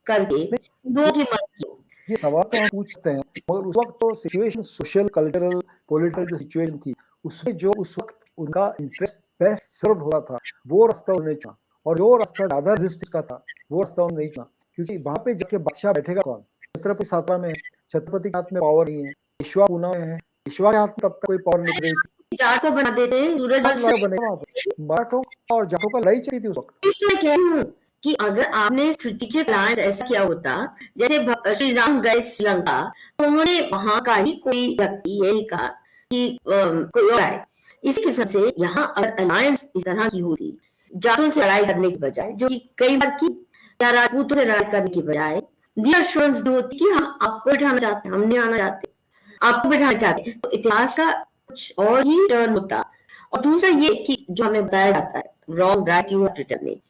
करके दो की मत की। ये सवाल तो हम पूछ सकते हैं, मगर उस वक्त तो सिचुएशन सोशल कल्चरल पॉलिटिकल जो सिचुएशन थी उसमें जो उस वक्त उनका इंटरेस्ट बेस्ट सर्व होता था वो रास्ता उन्होंने चुना, और जो रास्ता ज्यादा रेजिस्टेंस का था वो रास्ता उन्होंने नहीं चुना, क्योंकि वहां पे जाके बादशाह बैठेगा कौन? छत्रपति सातरा में है, छत्रपति के हाथ में पावर नहीं है, पेशवा पूना में है, पेशवा के हाथ में तब तक कोई पावर नहीं रही थी, चार को बना देते हैं सूरज बनेगा वहां पे मराठों और जाटों का लड़ाई चली थी उस वक्त। मैं कह रही हूँ कि अगर आपने स्ट्रेटेजिक अलायंस ऐसा किया होता, जैसे श्री राम गए श्रीलंका तो उन्होंने वहां का ही कोई व्यक्ति यही कहा कि कोई और आए। इसी किस्म से यहाँ अगर अलायंस इस तरह की होती, जाटों से लड़ाई करने की बजाय, जो कि कई बार की, या राजपूतों से लड़ाई करने की बजाय रीअश्योरेंस होती कि हम आपको बिठाना चाहते हैं, हम नहीं आना चाहते, आपको बिठाना चाहते हैं, तो इतिहास का कुछ और ही टर्न होता। और दूसरा ये कि जो हमें बताया जाता है wrong right you have to tell me,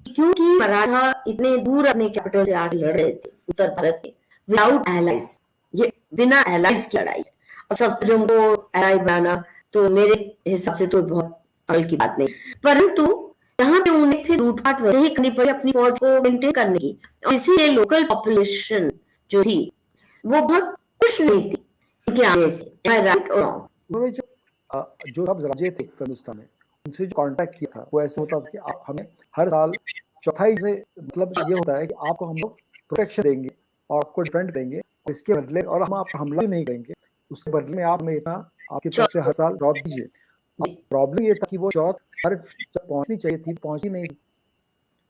क्योंकि मराठा इतने दूर अपने कैपिटल से आके लड़ रहे थे उत्तर भारत में विदाउट एलाइज, ये बिना एलाइज की लड़ाई। अब सफदरों को एलाई बनाना तो मेरे हिसाब से तो बहुत अकल की बात नहीं, परंतु यहाँ पे उन्हें फिर लूटपाट वैसे ही करनी पड़ी अपनी फौज को मेंटेन करने की, और इसीलिए लोकल पॉपुलेशन जो थी वो बहुत खुश नहीं थी इनके आने से। राइट और उन्होंने जो सब राज्य थे उत्तर हिंदुस्तान में उनसे जो कॉन्ट्रैक्ट किया था वो ऐसा होता था कि आप हमें हर साल चौथाई से, मतलब ये होता है कि आपको हम लोग प्रोटेक्शन देंगे और आपको डिफेंड देंगे, और इसके बदले, और हम आप हमला भी नहीं करेंगे, उसके बदले में आप हमें इतना आपकी तरफ से हर साल चौथ दीजिए। प्रॉब्लम ये था कि वो चौथ हर जब पहुंचनी चाहिए थी पहुंची नहीं।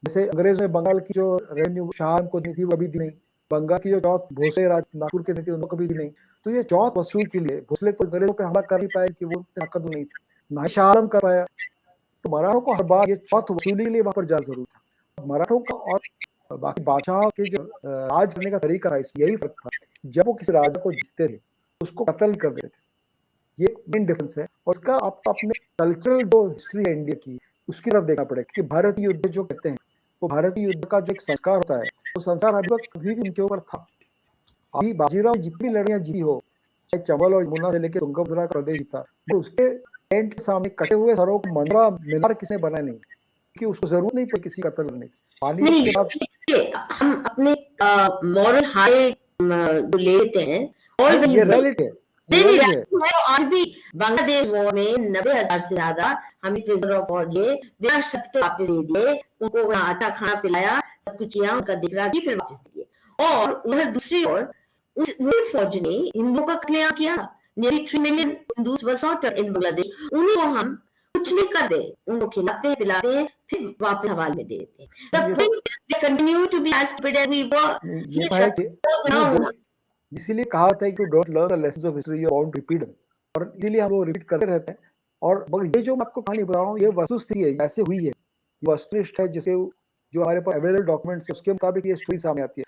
जैसे अंग्रेजों ने बंगाल की जो रेवेन्यू शाह को दी थी वो अभी दी नहीं, बंगाल की जो चौथ भोसले नागपुर के दी थी उनको कभी दी नहीं। तो ये चौथ वसूल के लिए भोसले तो अंग्रेजों पे हमला कर नहीं पाए कि वो ताकत नहीं थी, ना शाह आलम कर पाया, तो मराठों को हर बार ये चौथ वसूली के लिए वहां पर जाना जरूर था। मराठों का और बाकी बादशाह के जो राज करने का तरीका था इसमें यही फर्क था, जब वो किसी राजा को जीतते थे उसको कत्ल कर देते थे, ये मेन डिफरेंस है। और उसका आपको अपने कल्चरल जो हिस्ट्री है इंडिया की उसकी तरफ देखना पड़ेगा, क्योंकि भारतीय युद्ध जो कहते हैं वो भारतीय युद्ध का जो एक संस्कार होता है वो संस्कार अभी तक कभी भी इनके ऊपर था। अभी बाजीराव जितनी लड़ाइयां जीती हो, चाहे चंबल और यमुना से लेकर तुंगभद्रा का प्रदेश जीता, उसके टेंट के सामने कटे हुए सरों को मंदरा मीनार किसने बनाया नहीं, क्योंकि उसको जरूरत नहीं पड़ी किसी कत्ल करने की। पानी के बाद हम अपने मॉरल हाई जो लेते हैं और ये रियलिटी है, आज भी बांग्लादेश वॉर में 90,000 से ज्यादा हमें प्रिजनर ऑफ वॉर लिए बिना शर्त के वापस दे दिए, उनको अच्छा खाना पिलाया, सब कुछ किया, उनका दिख रहा फिर वापस दिए। और उधर दूसरी ओर वही फौज ने हिंदुओं का कत्लेआम किया, nearly 3 million Hindus were slaughtered in Bangladesh। उनको हम कुछ नहीं कर दे, उनको खिलाते पिलाते फिर वापस हवाले में दे देते। The point is they continue to be as stupid as we were। इसीलिए कहा होता है कि don't learn the lessons of history you want repeat them, और इसीलिए हम वो रिपीट करते रहते हैं। और मगर ये जो मैं आपको कहानी बता रहा हूँ ये वस्तुस्थिति है, ऐसे हुई है, वस्तुनिष्ठ है, जैसे जो हमारे पास अवेलेबल डॉक्यूमेंट्स है उसके मुताबिक ये स्टोरी सामने आती है।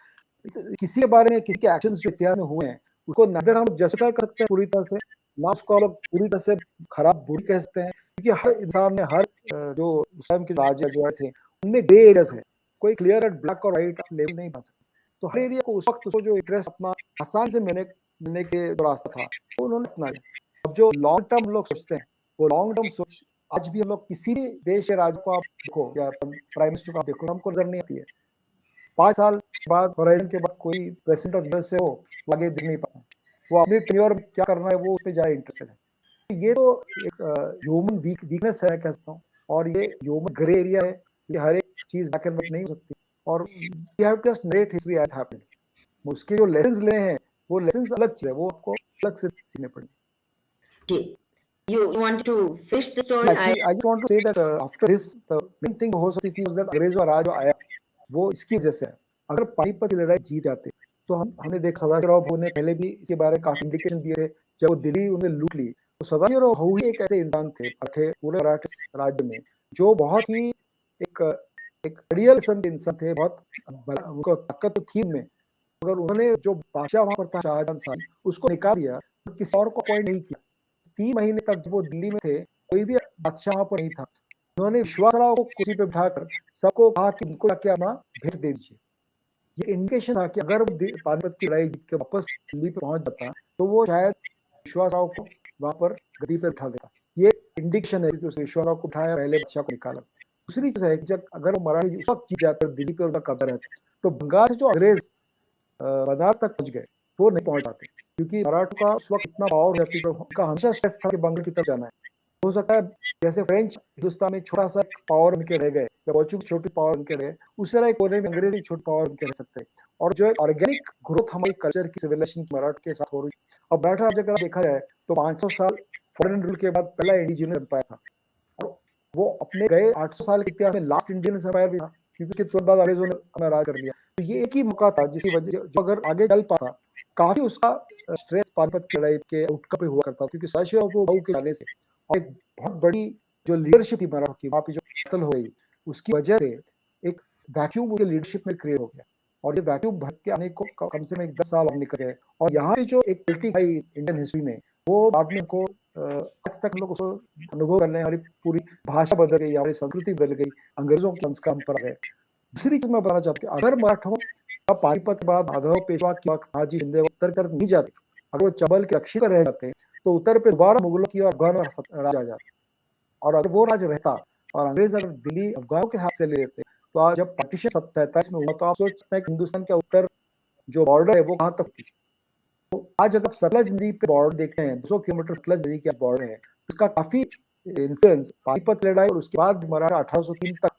किसी के बारे में किसी के एक्शंस जो इतिहास में हुए हैं उसको नदर हम जस्टिफाई कर सकते हैं पूरी तरह से, ना उसको हम पूरी तरह से खराब बुरी कह सकते हैं, क्योंकि हर इंसान में हर जो उस टाइम के राजा जो थे उनमें ग्रे एरियाज है, कोई क्लियर ब्लैक और व्हाइट लेवल नहीं बन सकता। तो हर एरिया को उस वक्त उसको जो इंटरेस्ट अपना आसान से मिलने के जो रास्ता था वो उन्होंने अपनाया। अब जो लॉन्ग टर्म लोग सोचते हैं वो लॉन्ग टर्म सोच आज भी हम लोग किसी भी देश के राजा को आप देखो या प्राइम मिनिस्टर को आप देखो हमको नजर नहीं आती है। 5 साल बाद होराइजन के बाद कोई प्रेसिडेंट ऑफ यूएस से हो आगे दिख नहीं पाता, वो अपनी टेन्योर में क्या करना है वो उस पर ज्यादा इंटरेस्टेड है। ये तो एक ह्यूमन वीकनेस है कह सकता हूँ, और ये ह्यूमन ग्रे एरिया है, ये हर एक चीज ब्लैक एंड व्हाइट नहीं हो सकती, और you have to just narrate history as happened. उसके जो लेसन्स ले हैं वो लेसन्स अलग चीज है, वो आपको अलग से सीखने पड़ेंगे। You want to finish the story? I just want to say that after this the main thing हो सकती थी was that अंग्रेजों राज आया वो इसकी वजह से है। अगर पानीपत की लड़ाई जीत जाते तो हमने देखा सदाशिवराव भोसले ने पहले भी इसके बारे में काफी इंडिकेशन दिए थे, जब वो दिल्ली उन्हें लूट ली तो सदाशिवराव भोसले एक ऐसे इंसान थे पूरे मराठा राज्य में जो बहुत ही एक रियल किस्म के इंसान थे, बहुत उनको ताकत तो थी उनमें, मगर उन्होंने जो बादशाह वहां पर था शाहजहां शाह उसको निकाल दिया, किसी और को अपॉइंट नहीं किया। 3 महीने तक जब वो दिल्ली में थे कोई भी बादशाह वहां पर नहीं था। उन्होंने विश्वासराव को कुर्सी पे बिठाकर सबको कहा कि इनको जाके अपना भेंट दे दीजिए, ये इंडिकेशन था कि अगर वो पानीपत की लड़ाई जीत के वापस दिल्ली पे पहुंच जाता तो वो शायद विश्वासराव को वहां पर गद्दी पे उठा देता। ये इंडिकेशन है कि उसने विश्वासराव को उठाया, पहले बादशाह को निकाला। दूसरी चीज है कि जब अगर वो मराठी उस वक्त जीत जाते दिल्ली पे उनका कब्जा रहता तो बंगाल से जो अंग्रेज बनारस तक पहुंच गए वो नहीं पहुंच पाते, क्योंकि मराठों का उस वक्त इतना पावर रहती है, उनका हमेशा स्ट्रेस था कि बंगाल की तरफ जाना है। हो सकता है जैसे फ्रेंच हिंदुस्तान में छोटा सा पावर उनके रह गए या पोर्चुगीज छोटी पावर उनके रहे, उस तरह कोने में अंग्रेज भी छोटी पावर उनके रह सकते हैं। और जो ऑर्गेनिक ग्रोथ हमारी कल्चर की सिविलाइजेशन की मराठा के साथ हो रही है। और मराठा राज्य अगर देखा जाए तो 500 साल फॉरेन रूल के बाद पहला इंडिजिनियस एम्पायर था, और वो अपने गए 800 साल के इतिहास में लास्ट इंडियन एम्पायर भी था, क्योंकि उसके तुरंत बाद अंग्रेजों ने अपना राज कर लिया। तो ये एक ही मौका था जिसकी वजह जो अगर आगे चल पाता, काफी उसका स्ट्रेस पानीपत की लड़ाई के आउटकम पे हुआ करता, क्योंकि सदाशिव बाहू के जाने से और एक बहुत बड़ी जो लीडरशिप थी मराठा की वहां पे जो कत्ल हो गई, उसकी वजह से एक वैक्यूम उनके लीडरशिप में क्रिएट हो गया। और ये वैक्यूम भर के आने को कम से कम 10 साल और निकल गए। और यहाँ पे जो एक पॉलिटिक आई इंडियन हिस्ट्री में, वो बाद में को आज तक लोग उसको अनुभव कर रहे हैं। हमारी पूरी भाषा बदल गई, हमारी संस्कृति बदल गई, अंग्रेजों के संस्कार हम पर आ गए। दूसरी चीज मैं बताना चाहता हूँ, अगर मराठों का पानीपत के बाद माधव पेशवा के वक्त हाजी शिंदे उत्तर की तरफ नहीं जाते, अगर वो चंबल के दक्षिण पर रह जाते तो उत्तर पे दोबारा मुगलों की और अफगानों का राज आ जाता। और अगर वो राज रहता और अंग्रेज अगर दिल्ली अफगानों के हाथ से ले लेते तो आज जब पार्टीशन 47 में हुआ तो आप सोच सकते हैं कि हिंदुस्तान का उत्तर जो बॉर्डर है वो कहाँ तक थी। तो आज अगर सतलज नदी पे बॉर्डर देखते हैं, 200 किलोमीटर सतलज नदी का बॉर्डर है, उसका काफी इन्फ्लुएंस पानीपत लड़ाई और उसके बाद मराठा 1803 तक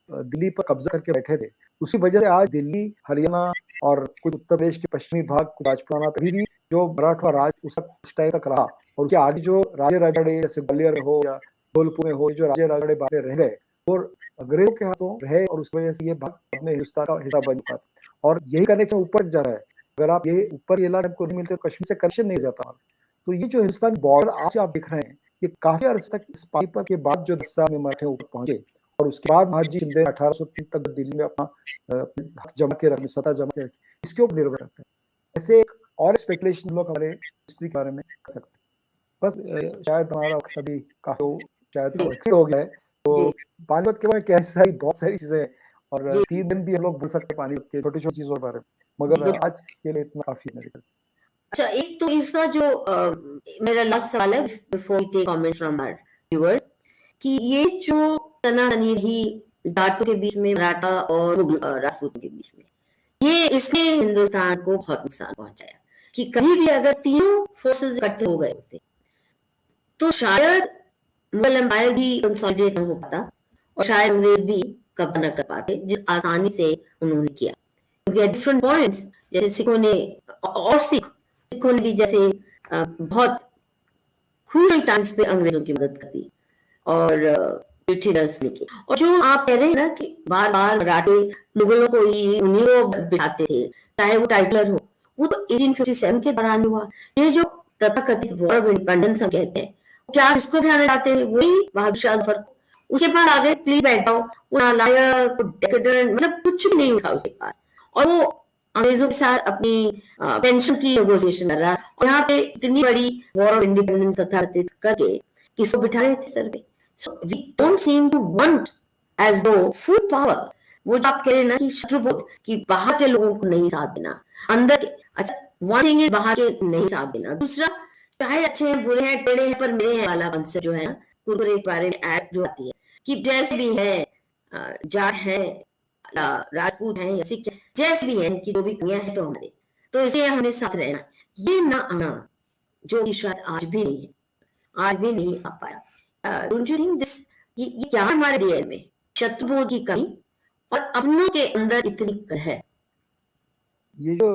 दिल्ली पर कब्जा करके बैठे थे। उसी वजह से आज दिल्ली, हरियाणा और कुछ उत्तर प्रदेश के पश्चिमी भाग राजपुताना पे भी जो मराठा राज उस टाइम तक रहा। और उसके आगे जो राजे राजड़े जैसे ग्वालियर हो या धौलपुर में हो, जो राजे राजड़े बाद में रह गए और अंग्रेजों के हाथों रहे, और उस वजह से ये भाग में हिंदुस्तान का हिस्सा बन चुका था। और यही कनेक्शन ऊपर जा रहा है, अगर आप ये ऊपर ये इलाके को नहीं मिलते तो कश्मीर से कनेक्शन नहीं जाता। तो ये जो हिंदुस्तान बॉर्डर आज आप देख रहे हैं, ये काफी अर्से तक इस पानीपत के बाद जो 10 साल में मराठे ऊपर पहुंचे, और उसके बाद महाजी शिंदे 1803 तक दिल्ली में अपना हक जमा के रखने, सत्ता जमा के रखी, इसके ऊपर निर्भर करते हैं। ऐसे एक और स्पेकुलेशन लोग हमारे हिस्ट्री के बारे में कर सकते हैं। बस शायद हमारा वक्त अभी काफी शायद एक्सीड हो गया है, तो पानीपत के बारे में कैसी बहुत सारी चीजें, और 3 दिन भी हम लोग बोल सकते हैं पानीपत के छोटी छोटी चीजों के बारे में, मगर आज के लिए इतना काफी है मेरे ख्याल से। अच्छा, एक तो इसका जो मेरा लास्ट सवाल है before we take comment from our viewers, कि ये जो तनातनी ही जाटों के बीच में, मराठा और राजपूतों के बीच में, ये इसने हिंदुस्तान को बहुत नुकसान पहुंचाया। कि कभी भी अगर तीनों फोर्सेस इकट्ठे हो गए होते तो शायद मुगल एम्पायर भी कंसोलिडेट न हो पाता, और शायद अंग्रेज भी कब्जा न कर पाते जिस आसानी से उन्होंने किया। क्योंकि एट डिफरेंट पॉइंट्स, जैसे सिखों ने और सिखों ने भी जैसे बहुत क्रूशल टाइम्स पे अंग्रेजों की मदद कर दी और ब्रिटिशर्स ने की। और जो आप कह रहे हैं ना कि बार बार मराठे मुगलों को ही उन्हीं को बिठाते थे, चाहे वो टाइटलर हो, वो तो 1857 के दौरान हुआ। ये जो तथाकथित वॉर ऑफ इंडिपेंडेंस हम कहते हैं, क्या किसको बिठाना चाहते हैं? वही बहादुर शाह जफर को। उसके बाद आगे प्लीज बैठाओ, नालायक, डेकेडेंट, मतलब कुछ भी नहीं था उसके पास, और वो अंग्रेजों के साथ अपनी पेंशन की नेगोशिएशन कर रहा है। और यहाँ पे इतनी बड़ी वॉर ऑफ इंडिपेंडेंस तथाकथित करके किसको बिठा रहे थे सर पे? So we don't seem to want as though full power, वो जो आप कह रहे हैं ना कि शत्रुबोध, कि बाहर के लोगों को नहीं साथ देना, अंदर के, अच्छा one thing is बाहर के नहीं साथ देना, दूसरा चाहे अच्छे हैं बुरे हैं टेढ़े हैं पर मेरे हैं वाला कंसेप्ट जो है ना, कुरकुरे के बारे में एक्ट जो आती है कि जैसे भी है, जाट है, राजपूत है या सिख, जैसे भी है, इनकी जो भी कमियां हैं तो हमारे, तो इसे हमें साथ रहना, ये ना आना जो कि शायद आज भी नहीं है, आज भी नहीं आ पाया। डोंट यू थिंक दिस, ये क्या हमारे डीएनए में शत्रुबोध की कमी और अपनों के अंदर इतनी कलह? ये जो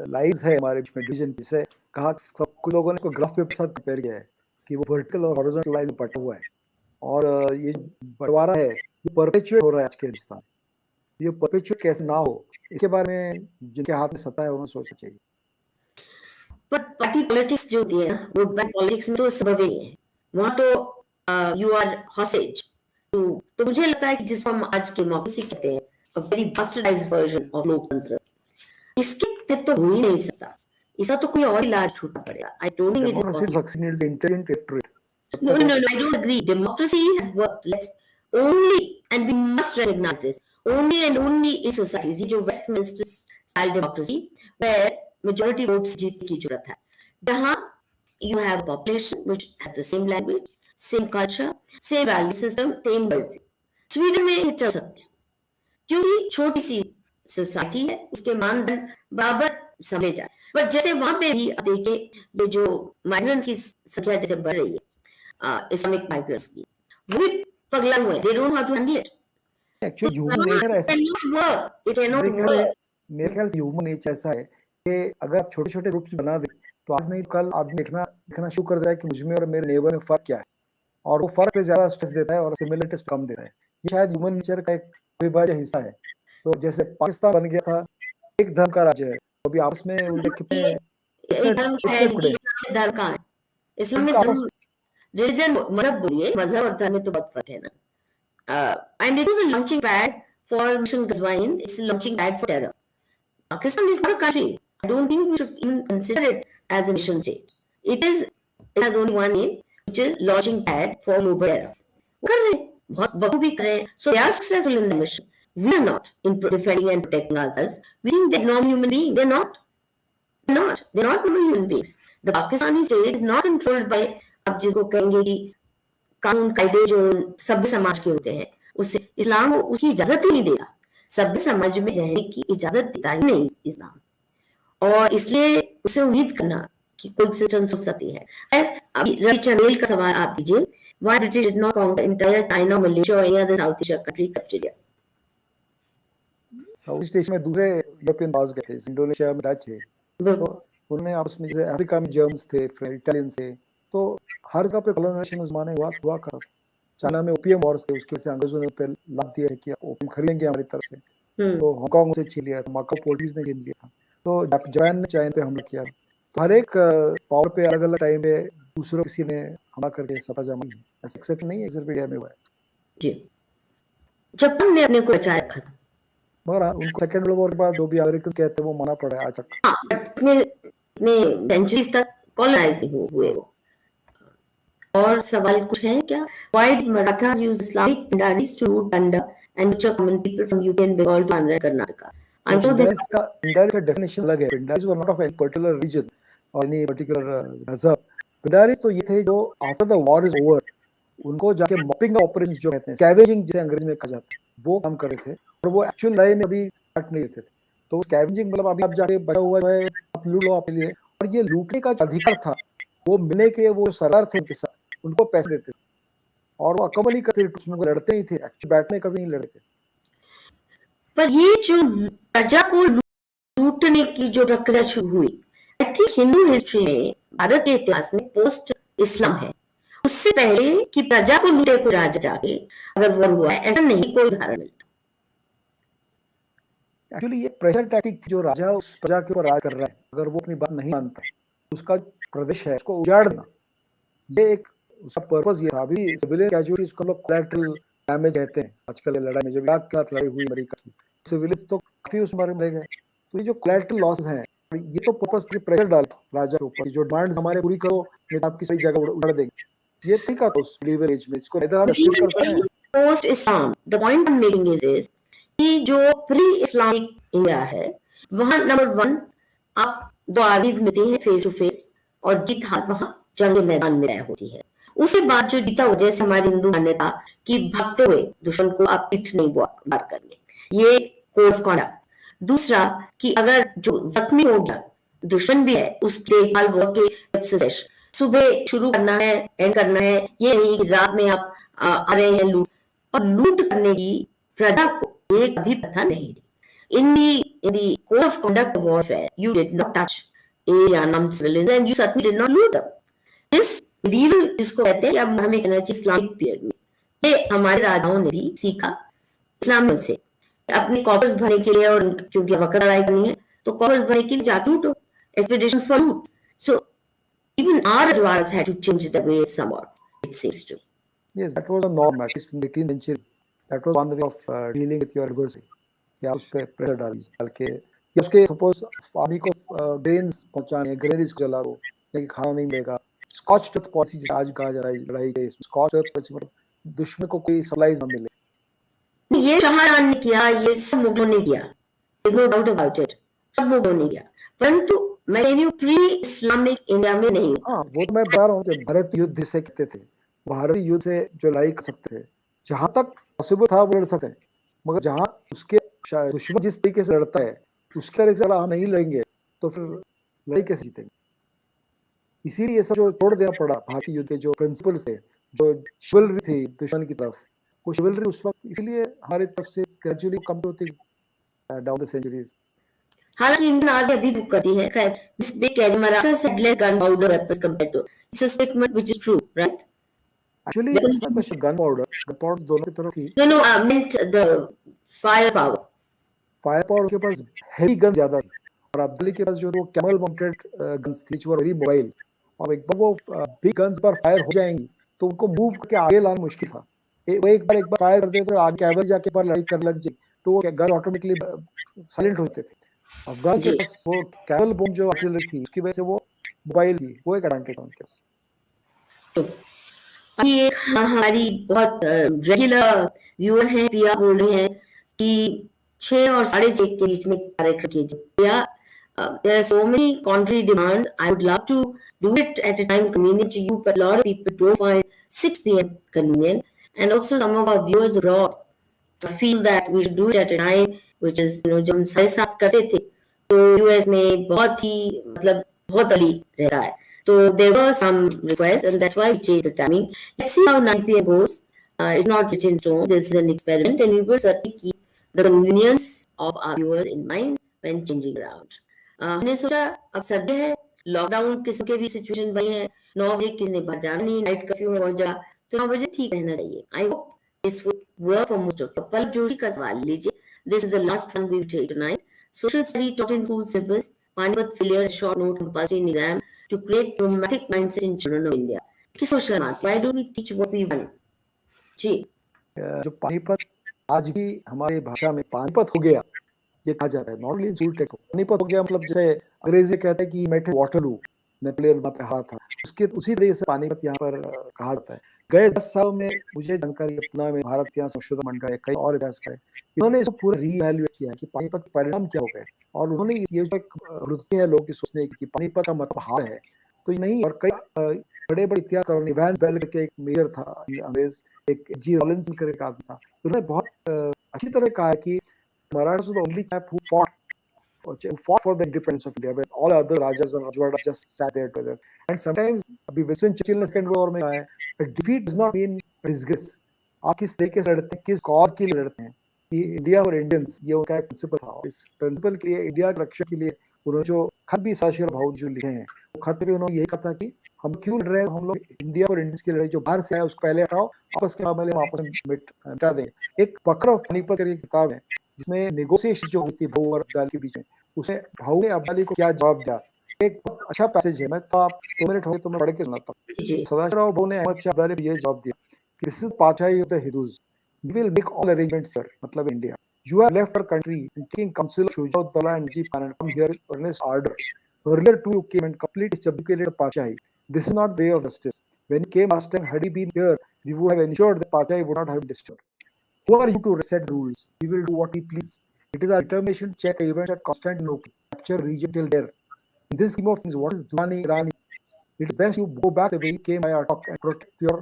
लाइंस है हमारे बीच में डिवीजन, जिसे कहा सब कुछ लोगों ने इसको ग्राफ पेपर के साथ कंपेयर किया है कि वो वर्टिकल और हॉरिजॉन्टल लाइन में बटा हुआ है, और ये बंटवारा है ये परपेचुएट हो रहा है आज के हिंदुस्तान। ये परपेचुएट कैसे ना हो, इसके बारे में जिनके हाथ में सत्ता है उन्हें सोचना चाहिए। पर पार्टी पॉलिटिक्स जो होती है ना, वो पॉलिटिक्स में तो संभव ही नहीं है, वहां तो यू आर हॉस्टेज। तो मुझे लगता है कि जिसको हम आज के डेमोक्रेसी कहते हैं, अ वेरी बास्टर्डाइज्ड वर्जन ऑफ लोकतंत्र, इसके तहत तो हो ही नहीं सकता, इसका तो कोई और इलाज ढूंढना पड़ेगा। I don't think it is possible. Intelligent electorate, no, I don't agree. Democracy has worked. Let's only, and we must recognize this, only and only in societies, ये जो Westminster style democracy where majority votes जीतने की जरूरत है, जहां you have a population which has the same language, same culture, same value system, same worldview. Sweden में ये चल सकते हैं क्योंकि छोटी सी सोसाइटी है, उसके मानदंड बराबर समझे जाए। पर जैसे वहां पे भी आप देखिए ये जो माइग्रेंट्स की संख्या जैसे बढ़ रही है, इस्लामिक माइग्रेंट्स की, वो भी पगला हुए, they don't know how to handle it. Actually human nature ऐसा मेरे ख्याल से ह्यूमन नेचर ऐसा है कि अगर आप छोटे छोटे ग्रुप्स बना दें तो आज नहीं कल आदमी देखना शुरू कर देता है कि मुझ में और मेरे नेबर में फर्क क्या है, और वो फर्क पे ज्यादा स्ट्रेस देता है और सिमिलरिटीज कम देता है। ये शायद ह्यूमन नेचर का एक अविभाज्य हिस्सा है। तो जैसे पाकिस्तान बन गया था एक धर्म का राज्य है, तो अभी आपस में उनके कितने धर्म का है, इस्लाम में धर्म रिलीजन मजहब बोलिए, मजहब और धर्म में तो बहुत फर्क है ना। And it was a launching pad for Mission Ghazwain. It's a launching pad for terror. Pakistan is not a country. I don't think we should even consider it as a mission state. It has only one name, which is launching pad for global terror. कर रहे हैं, बहुत बखूबी कर रहे हैं. So they are successful in the mission. We are not in defending and protecting ourselves. We think they're non-human beings. They're not. They're not normal human beings. The Pakistani state is not controlled by, आप जिसको कहेंगे कि कानून कायदे जो सभ्य समाज के होते हैं, उससे इस्लाम उसकी इजाजत ही नहीं देगा। सभ्य समाज में रहने की इजाजत देता ही नहीं इस्लाम, और इसलिए उसे उम्मीद करना कि कोई सिस्टम हो सकती है। अभी रवि चंदेल का सवाल आप दीजिए, why British did not conquer entire China, Malaysia और any other South Asia country except India? South East Asia में दूसरे यूरोपियन पास गए थे, इंडोनेशिया में डच थे, तो उन्होंने आपस में, जैसे अफ्रीका में जर्मन्स थे, फिर इटालियंस थे, तो हर जगह पे कॉलोनाइजेशन उस जमाने हुआ करता था। चाइना में ओपियम वॉर्स थे, उसके से अंग्रेजों ने पे लाद दिया है कि ओपियम खरीदेंगे हमारी तरफ से, तो हांगकांग से छीन लिया था, मकाओ पोर्टुगीज ने छीन लिया था, तो जापान ने चाइना पे हमला किया। तो हर एक पावर पे अलग अलग टाइम पे दूसरों किसी ने हमला करके सत्ता जमाई है, ऐसा एक्सेप्ट नहीं है, सिर्फ इंडिया में हुआ है जी। जापान ने अपने को बचाए रखा था, मगर उनको सेकंड वर्ल्ड वॉर के बाद जो भी अमेरिकन कहते हैं वो माना पड़ा है आज तक। हाँ, इतने सेंचुरीज तक कॉलोनाइज नहीं हुए वो। और सवाल कुछ है क्या? Why did Marathas use Islamic Pindaris to root Tanda and which are common people from UP and Bengal to Andhra Karnataka? I'm sure this का Pindaris का definition अलग है। Pindaris were not of any particular region or any particular mazhab. Pindaris तो ये थे जो after the war is over उनको जाके मॉपिंग ऑपरेशंस जो कहते हैं, स्कैवेजिंग जिसे अंग्रेजी में कहा जाता है, वो काम कर रहे थे, और वो एक्चुअल लड़ाई में अभी पार्ट नहीं लेते थे। तो स्कैवेजिंग मतलब अभी आप जाके बचा हुआ है, आप लूट लो अपने लिए, और ये लूटने का अधिकार था वो मिलने के, वो सरदार थे उनके साथ, उनको पैसे देते थे और वो अकबली करते थे, लड़ते ही थे, एक्चुअली बैट में कभी नहीं लड़े थे। पर ये जो प्रजा को लूटने की जो प्रक्रिया शुरू हुई, आई थिंक हिंदू हिस्ट्री में, भारत के इतिहास में पोस्ट इस्लाम है, उससे पहले कि प्रजा को लूटे को राजा जाके अगर वो हुआ है, ऐसा नहीं कोई उदाहरण मिलता। एक्चुअली ये प्रेशर टैक्टिक जो राजा उस प्रजा के ऊपर राज कर रहा है, अगर वो अपनी बात नहीं मानता, उसका प्रदेश है उसको उजाड़ देना, ये एक उसका पर्पस ये था। अभी सिविलियन कैजुअलिटीज को लोग कोलैटरल डैमेज कहते हैं आजकल लड़ाई में, जब इराक के साथ लड़ाई हुई अमेरिका की, सिविलियंस तो काफी उस बारे में रह गए। तो ये जो कोलैटरल लॉसेस हैं, ये तो पर्पस प्रेशर डाल राजा के ऊपर, जो डिमांड्स हमारे पूरी करो नहीं तो आपकी सही जगह उड़ देंगे। ये तरीका था उस लीवर एज में, इसको इधर हम एक्सप्लेन कर सकते हैं। Post Islam, the point I am making is this कि जो प्री इस्लामिक इंडिया है, वहां नंबर 1 आप दो आर्मीज मिलती हैं फेस टू फेस, और जीत हार वहां जंग मैदान में तय होती है। उसके बाद जो जीता हो, जैसे हमारी हिंदू मान्यता कि भागते हुए दुश्मन को आप पीठ नहीं वार करने, ये कोड ऑफ कॉन्डक्ट। दूसरा कि अगर जो जख्मी हो गया दुश्मन भी है, उसके देखभाल वो के सुबह शुरू करना है, एंड करना है, ये नहीं कि रात में आप आ रहे हैं लूट, और लूट करने की प्रजा को एक भी पता नहीं दी। In the code of conduct of warfare, you did not touch unarmed civilians and you certainly did not loot them. This medieval जिसको कहते हैं, या हमें कहना चाहिए इस्लामिक पीरियड में, ये हमारे राजाओं ने भी सीखा इस्लाम से, अपने कॉफर्स भरने के लिए, और क्योंकि वक्त लड़ाई करनी है तो कॉफर्स भरने के लिए जाके लूटो, expeditions for loot. So even our Rajwadas had to change the way somewhat, it seems to me. Yes, that was a norm at least in the 18th century. That was one way of dealing with your adversary. या उस पे pressure डाल के, या उसके suppose army को grains पहुंचाने, granaries को जला दो, लेकिन खाना नहीं मिलेगा। स्कॉच डेथ पॉलिसी जिसे आज कहा जा रहा है लड़ाई के, स्कॉच डेथ पॉलिसी मतलब दुश्मन को कोई सप्लाईज ना मिले। ये शाहजहां ने किया, ये सब मुगलों ने किया, there's no doubt about it. सब मूव नहीं गया, परंतु मैं कह रही हूँ प्री इस्लामिक इंडिया में नहीं हुआ। हाँ वो तो मैं बता रहा हूँ, जब भारत युद्ध से कहते थे, भारत युद्ध से जो लड़ाई कर सकते थे, जहां तक पॉसिबल था वो लड़ सकते हैं, मगर जहां उसके दुश्मन जिस तरीके से लड़ता है उस तरह से अगर हम नहीं लड़ेंगे तो फिर लड़ाई कैसे जीतेंगे। इसीलिए सब जो तोड़ देना पड़ा भारतीय युद्ध के जो प्रिंसिपल्स थे, जो शिवलरी थी दुश्मन की तरफ, वो शिवलरी उस वक्त इसलिए हमारी तरफ से ग्रेजुअली कम होती डाउन द सेंचुरीज। हालांकि इंडियन आर्मी अभी भी करती है, खैर this big carry Marathas had less gunpowder weapons compared to, it's a statement which is true, right? Actually it's not question gun powder दोनों की तरफ थी। No, I meant the fire power. Fire power के पास हेवी गन ज्यादा थी, और अब्दाली के पास जो वो कैमल माउंटेड गन्स थी जो वेरी मोबाइल, और एक बार वो बिग गन्स पर फायर हो जाएंगी तो उनको मूव करके आगे लाना मुश्किल था। वो एक बार फायर कर दे तो आगे कैवल जाके पर लड़ाई कर लग जाए तो वो गन ऑटोमेटिकली साइलेंट होते थे। अफगान के पास वो कैवल बम जो आर्टिलरी थी उसकी वजह से वो मोबाइल थी, वो एक एडवांटेज था उनके पास। अभी एक हमारी बहुत रेगुलर व्यूअर है पिया बोल रही है कि 6 और 6:30 के बीच में कार्यक्रम कीजिए। पिया, there are so many contrary demands. I would love to do it at a time convenient to you, but a lot of people don't find 6 p.m. convenient, and also some of our viewers abroad feel that we should do it at a time which is, जब हम 7:30 करते थे तो US में बहुत ही मतलब बहुत early रहता है, so there were some requests and that's why we changed the timing. Let's see how 9 p.m. goes. It's not written in stone. This is an experiment and we will certainly keep the convenience of our viewers in mind when changing around. हमने सोचा अब सर्दी है, lockdown किसी के भी situation बनी है, 9 बजे किसी ने बाहर जाना नहीं, नाइट कर्फ्यू में पहुंच जा तो 9 बजे ठीक रहना चाहिए। I hope this would work for most of. Pal Joshi का सवाल लीजिए, this is the last one we will take tonight. Social study taught in school syllabus, Panipat failure, short note compulsory in exam to create traumatic mindset in children of India. कि social mark, why don't we teach what we want? जी, जो पानीपत आज भी हमारी भाषा में पानीपत हो गया ये कहा जाता है, नॉट ओनली इंसल्ट को पानीपत हो गया, मतलब जैसे अंग्रेजी कहते हैं कि मेट वाटरलू, नेपोलियन वहां पे हारा था, उसके उसी तरीके से पानीपत यहाँ पर कहा जाता है। गए 10 साल में मुझे जानकारी अपना में भारत इतिहास संशोधन मंडल है, कई और इतिहासकार है, इन्होंने इसको पूरा रीवैल्यूएट किया है कि पानीपत के परिणाम क्या हो गए, और उन्होंने ये जो एक वृत्ति है लोगों की सोचने की कि पानीपत का मतलब हार है, तो ये नहीं। और कई बड़े बड़े इतिहासकारों ने, वैन बेल करके एक मेजर था अंग्रेज, एक जी रॉलिंसन करके एक आदमी था, उन्होंने बहुत अच्छी तरह कहा है कि Marathas were the only chap who fought for the independence of India, when all other Rajas and Rajwadas just sat there together. And sometimes, अभी विंस्टन चर्चिल ने सेकंड वॉर में कहा है, defeat does not mean disgrace. आप किस तरीके से लड़ते हैं, किस कॉज के लिए लड़ते हैं, कि इंडिया और इंडियंस, ये उनका एक प्रिंसिपल था। इस प्रिंसिपल के लिए, इंडिया की रक्षा के लिए उन्होंने जो खत भी साशिर भाव जो लिखे हैं, वो खत में उन्होंने यही कहा था कि हम क्यों लड़ रहे हैं, हम लोग इंडिया और इंडियंस की लड़ाई जो बाहर से आया उसको पहले हटाओ, आपस के मामले में आपस में मिटा दें। एक बकर ऑफ पानीपत करके किताब है जिसमें नेगोशिएशन जो हुई थी भाऊ और अब्दाली के बीच में, उसमें भाऊ ने अब्दाली को क्या जवाब दिया, एक बहुत अच्छा पैसेज है, मैं तो आप 2 मिनट हो गए तो मैं पढ़ के सुनाता हूँ। सदाशिवराव भाऊ ने अहमद शाह अब्दाली को ये जवाब दिया, दिस इज पातशाही of the Hindus, we will make all arrangements sir, मतलब India, you have left our country and taking counsel of Shujaudullah and Najib Khan and come here with earnest order. Earlier too you came and completely subjugated the Pachahi. This is not the way of justice. When you came last time, had he been here, we would have ensured the Pachahi would not have been disturbed. Who are you to set rules? We will do what we please. It is our determination to check the events at Constantinople, capture region till there. In this scheme of things, what is Durrani Irani? It is best you go back the way you came by our talk and protect your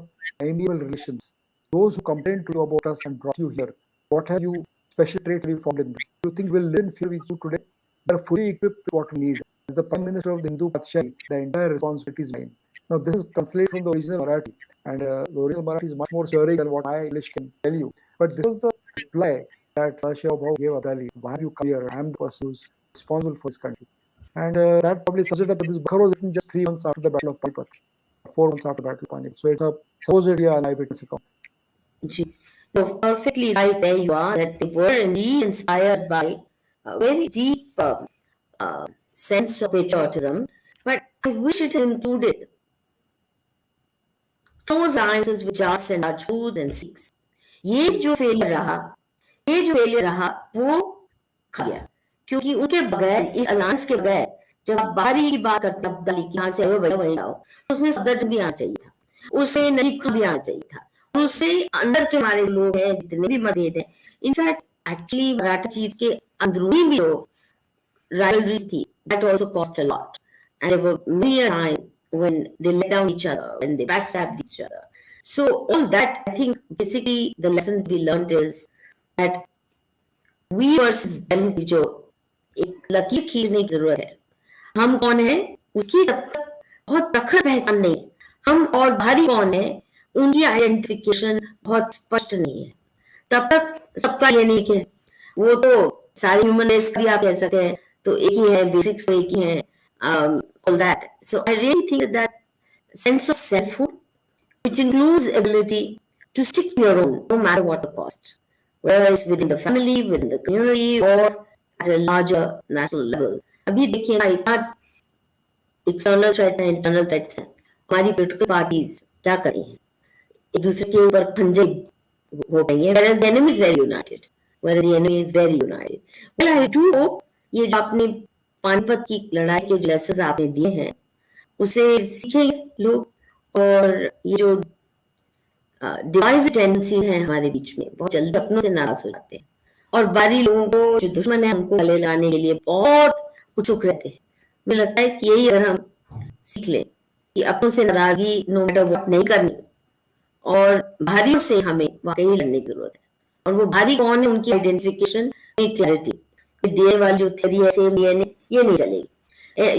amiable relations. Those who complained to you about us and brought you here, what have you special traits we found in them? Do you think we'll live in fear we do today? We are fully equipped with what we need. As the Prime Minister of the Hindu Pachahi, the entire responsibility is mine. Now, this is translated from the original Marathi, and the original Marathi is much more stirring than what my English can tell you. But this was the reply that Sadaशिव भाऊ gave Abdali. Why have you come here? I am the person who's responsible for this country. And that probably sums it up. This book was written just 3 months after the Battle of Panipat, 4 months after the Battle of Panipat. So it's a supposedly an eyewitness account. So perfectly right, there you are, that they were indeed inspired by a very deep sense of patriotism, but I wish it had included those alliances with Jats and Rajputs and Sikhs. ये जो failure रहा वो खा गया, क्योंकि उनके बगैर, इस अलायंस के बगैर, जब आप बाहरी की बात करते हैं अब्दाली की, यहाँ से आओ भैया वहीं आओ, तो उसमें सफदरजंग भी आना चाहिए था, उसमें नजीब खान भी आना चाहिए था, उससे अंदर के हमारे लोग हैं जितने भी मतभेद हैं, इनफैक्ट एक्चुअली मराठा चीफ के अंदरूनी भी rivalries थी, that also cost a lot. And there were many a time when they let down each other, when they backstabbed each other. So all that, I think, basically the lesson we learned is that we versus them की जो एक लकीर खींचने की जरूरत है, हम कौन है उसकी तब तक बहुत प्रखर पहचान नहीं है, हम और भारी कौन है उनकी आइडेंटिफिकेशन बहुत स्पष्ट नहीं है, तब तक सबका ये नहीं कि वो तो सारे ह्यूमन रेस का भी आप कह सकते हैं तो एक ही है, बेसिक्स तो एक ही है, all that. So I really think that sense of selfhood, which includes ability to stick to your own, no matter what the cost, whether it's within the family, within the community, or at a larger national level. अभी देखिए ना इतना external threat है, internal threats हैं, हमारी political parties क्या कर रही हैं, एक दूसरे के ऊपर खंजे हो गई है, whereas the enemy is very united, whereas the enemy is very united. Well, I do hope ये जो आपने पानीपत की लड़ाई के जो लेसन्स आपने दिए हैं उसे सीखेंगे लोग, और ये जो डिवाइस टेंडेंसीज हैं हमारे बीच में बहुत जल्दी अपनों से नाराज हो जाते हैं, और बारी लोगों को जो दुश्मन है हमको गले लाने के लिए बहुत उत्सुक रहते हैं. मुझे लगता है कि यही अगर हम सीख लें कि अपनों से नाराजगी नो मैटर व्हाट नहीं करनी, और भारियों से हमें वाकई लड़ने की जरूरत है, और वो भारी कौन है उनकी आइडेंटिफिकेशन, क्लैरिटी, डीएनए वाली जो थ्योरी है सेम डीएनए, ये नहीं चलेगी.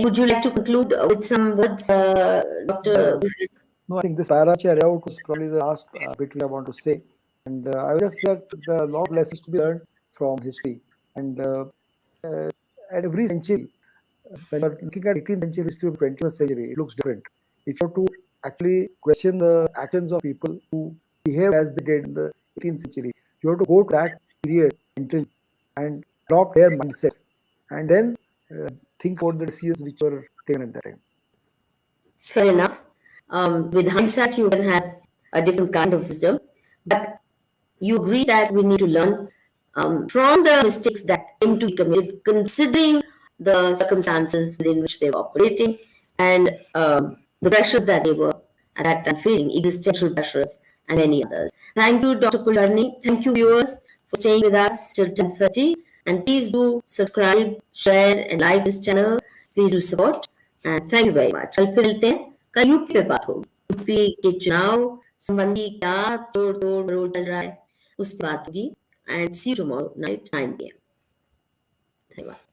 Would you like to conclude with some words, Dr. No, I think this hierarchy layout was probably the last bit I want to say. And I would just say that there are a lot of lessons to be learned from history. And at every century, when you're looking at 18th century history of 21st century, it looks different. If you have to actually question the actions of people who behaved as they did in the 18th century, you have to go to that period mentally and adopt their mindset, and then think about the decisions which were taken at that time. Fair enough. With hindsight, you can have a different kind of wisdom, but you agree that we need to learn from the mistakes that came to be committed, considering the circumstances within which they were operating and the pressures that they were at that time facing, existential pressures and many others. Thank you, Dr. Kulkarni. Thank you, viewers, for staying with us till 10:30. And please do subscribe, share, and like this channel. Please do support. And thank you very much. कल फिर मिलते हैं. कल UP पे बात होगी. UP के चुनाव संबंधी क्या तोड़ रोल चल रहा है उस पर बात होगी. And see you tomorrow night 9 p.m. धन्यवाद.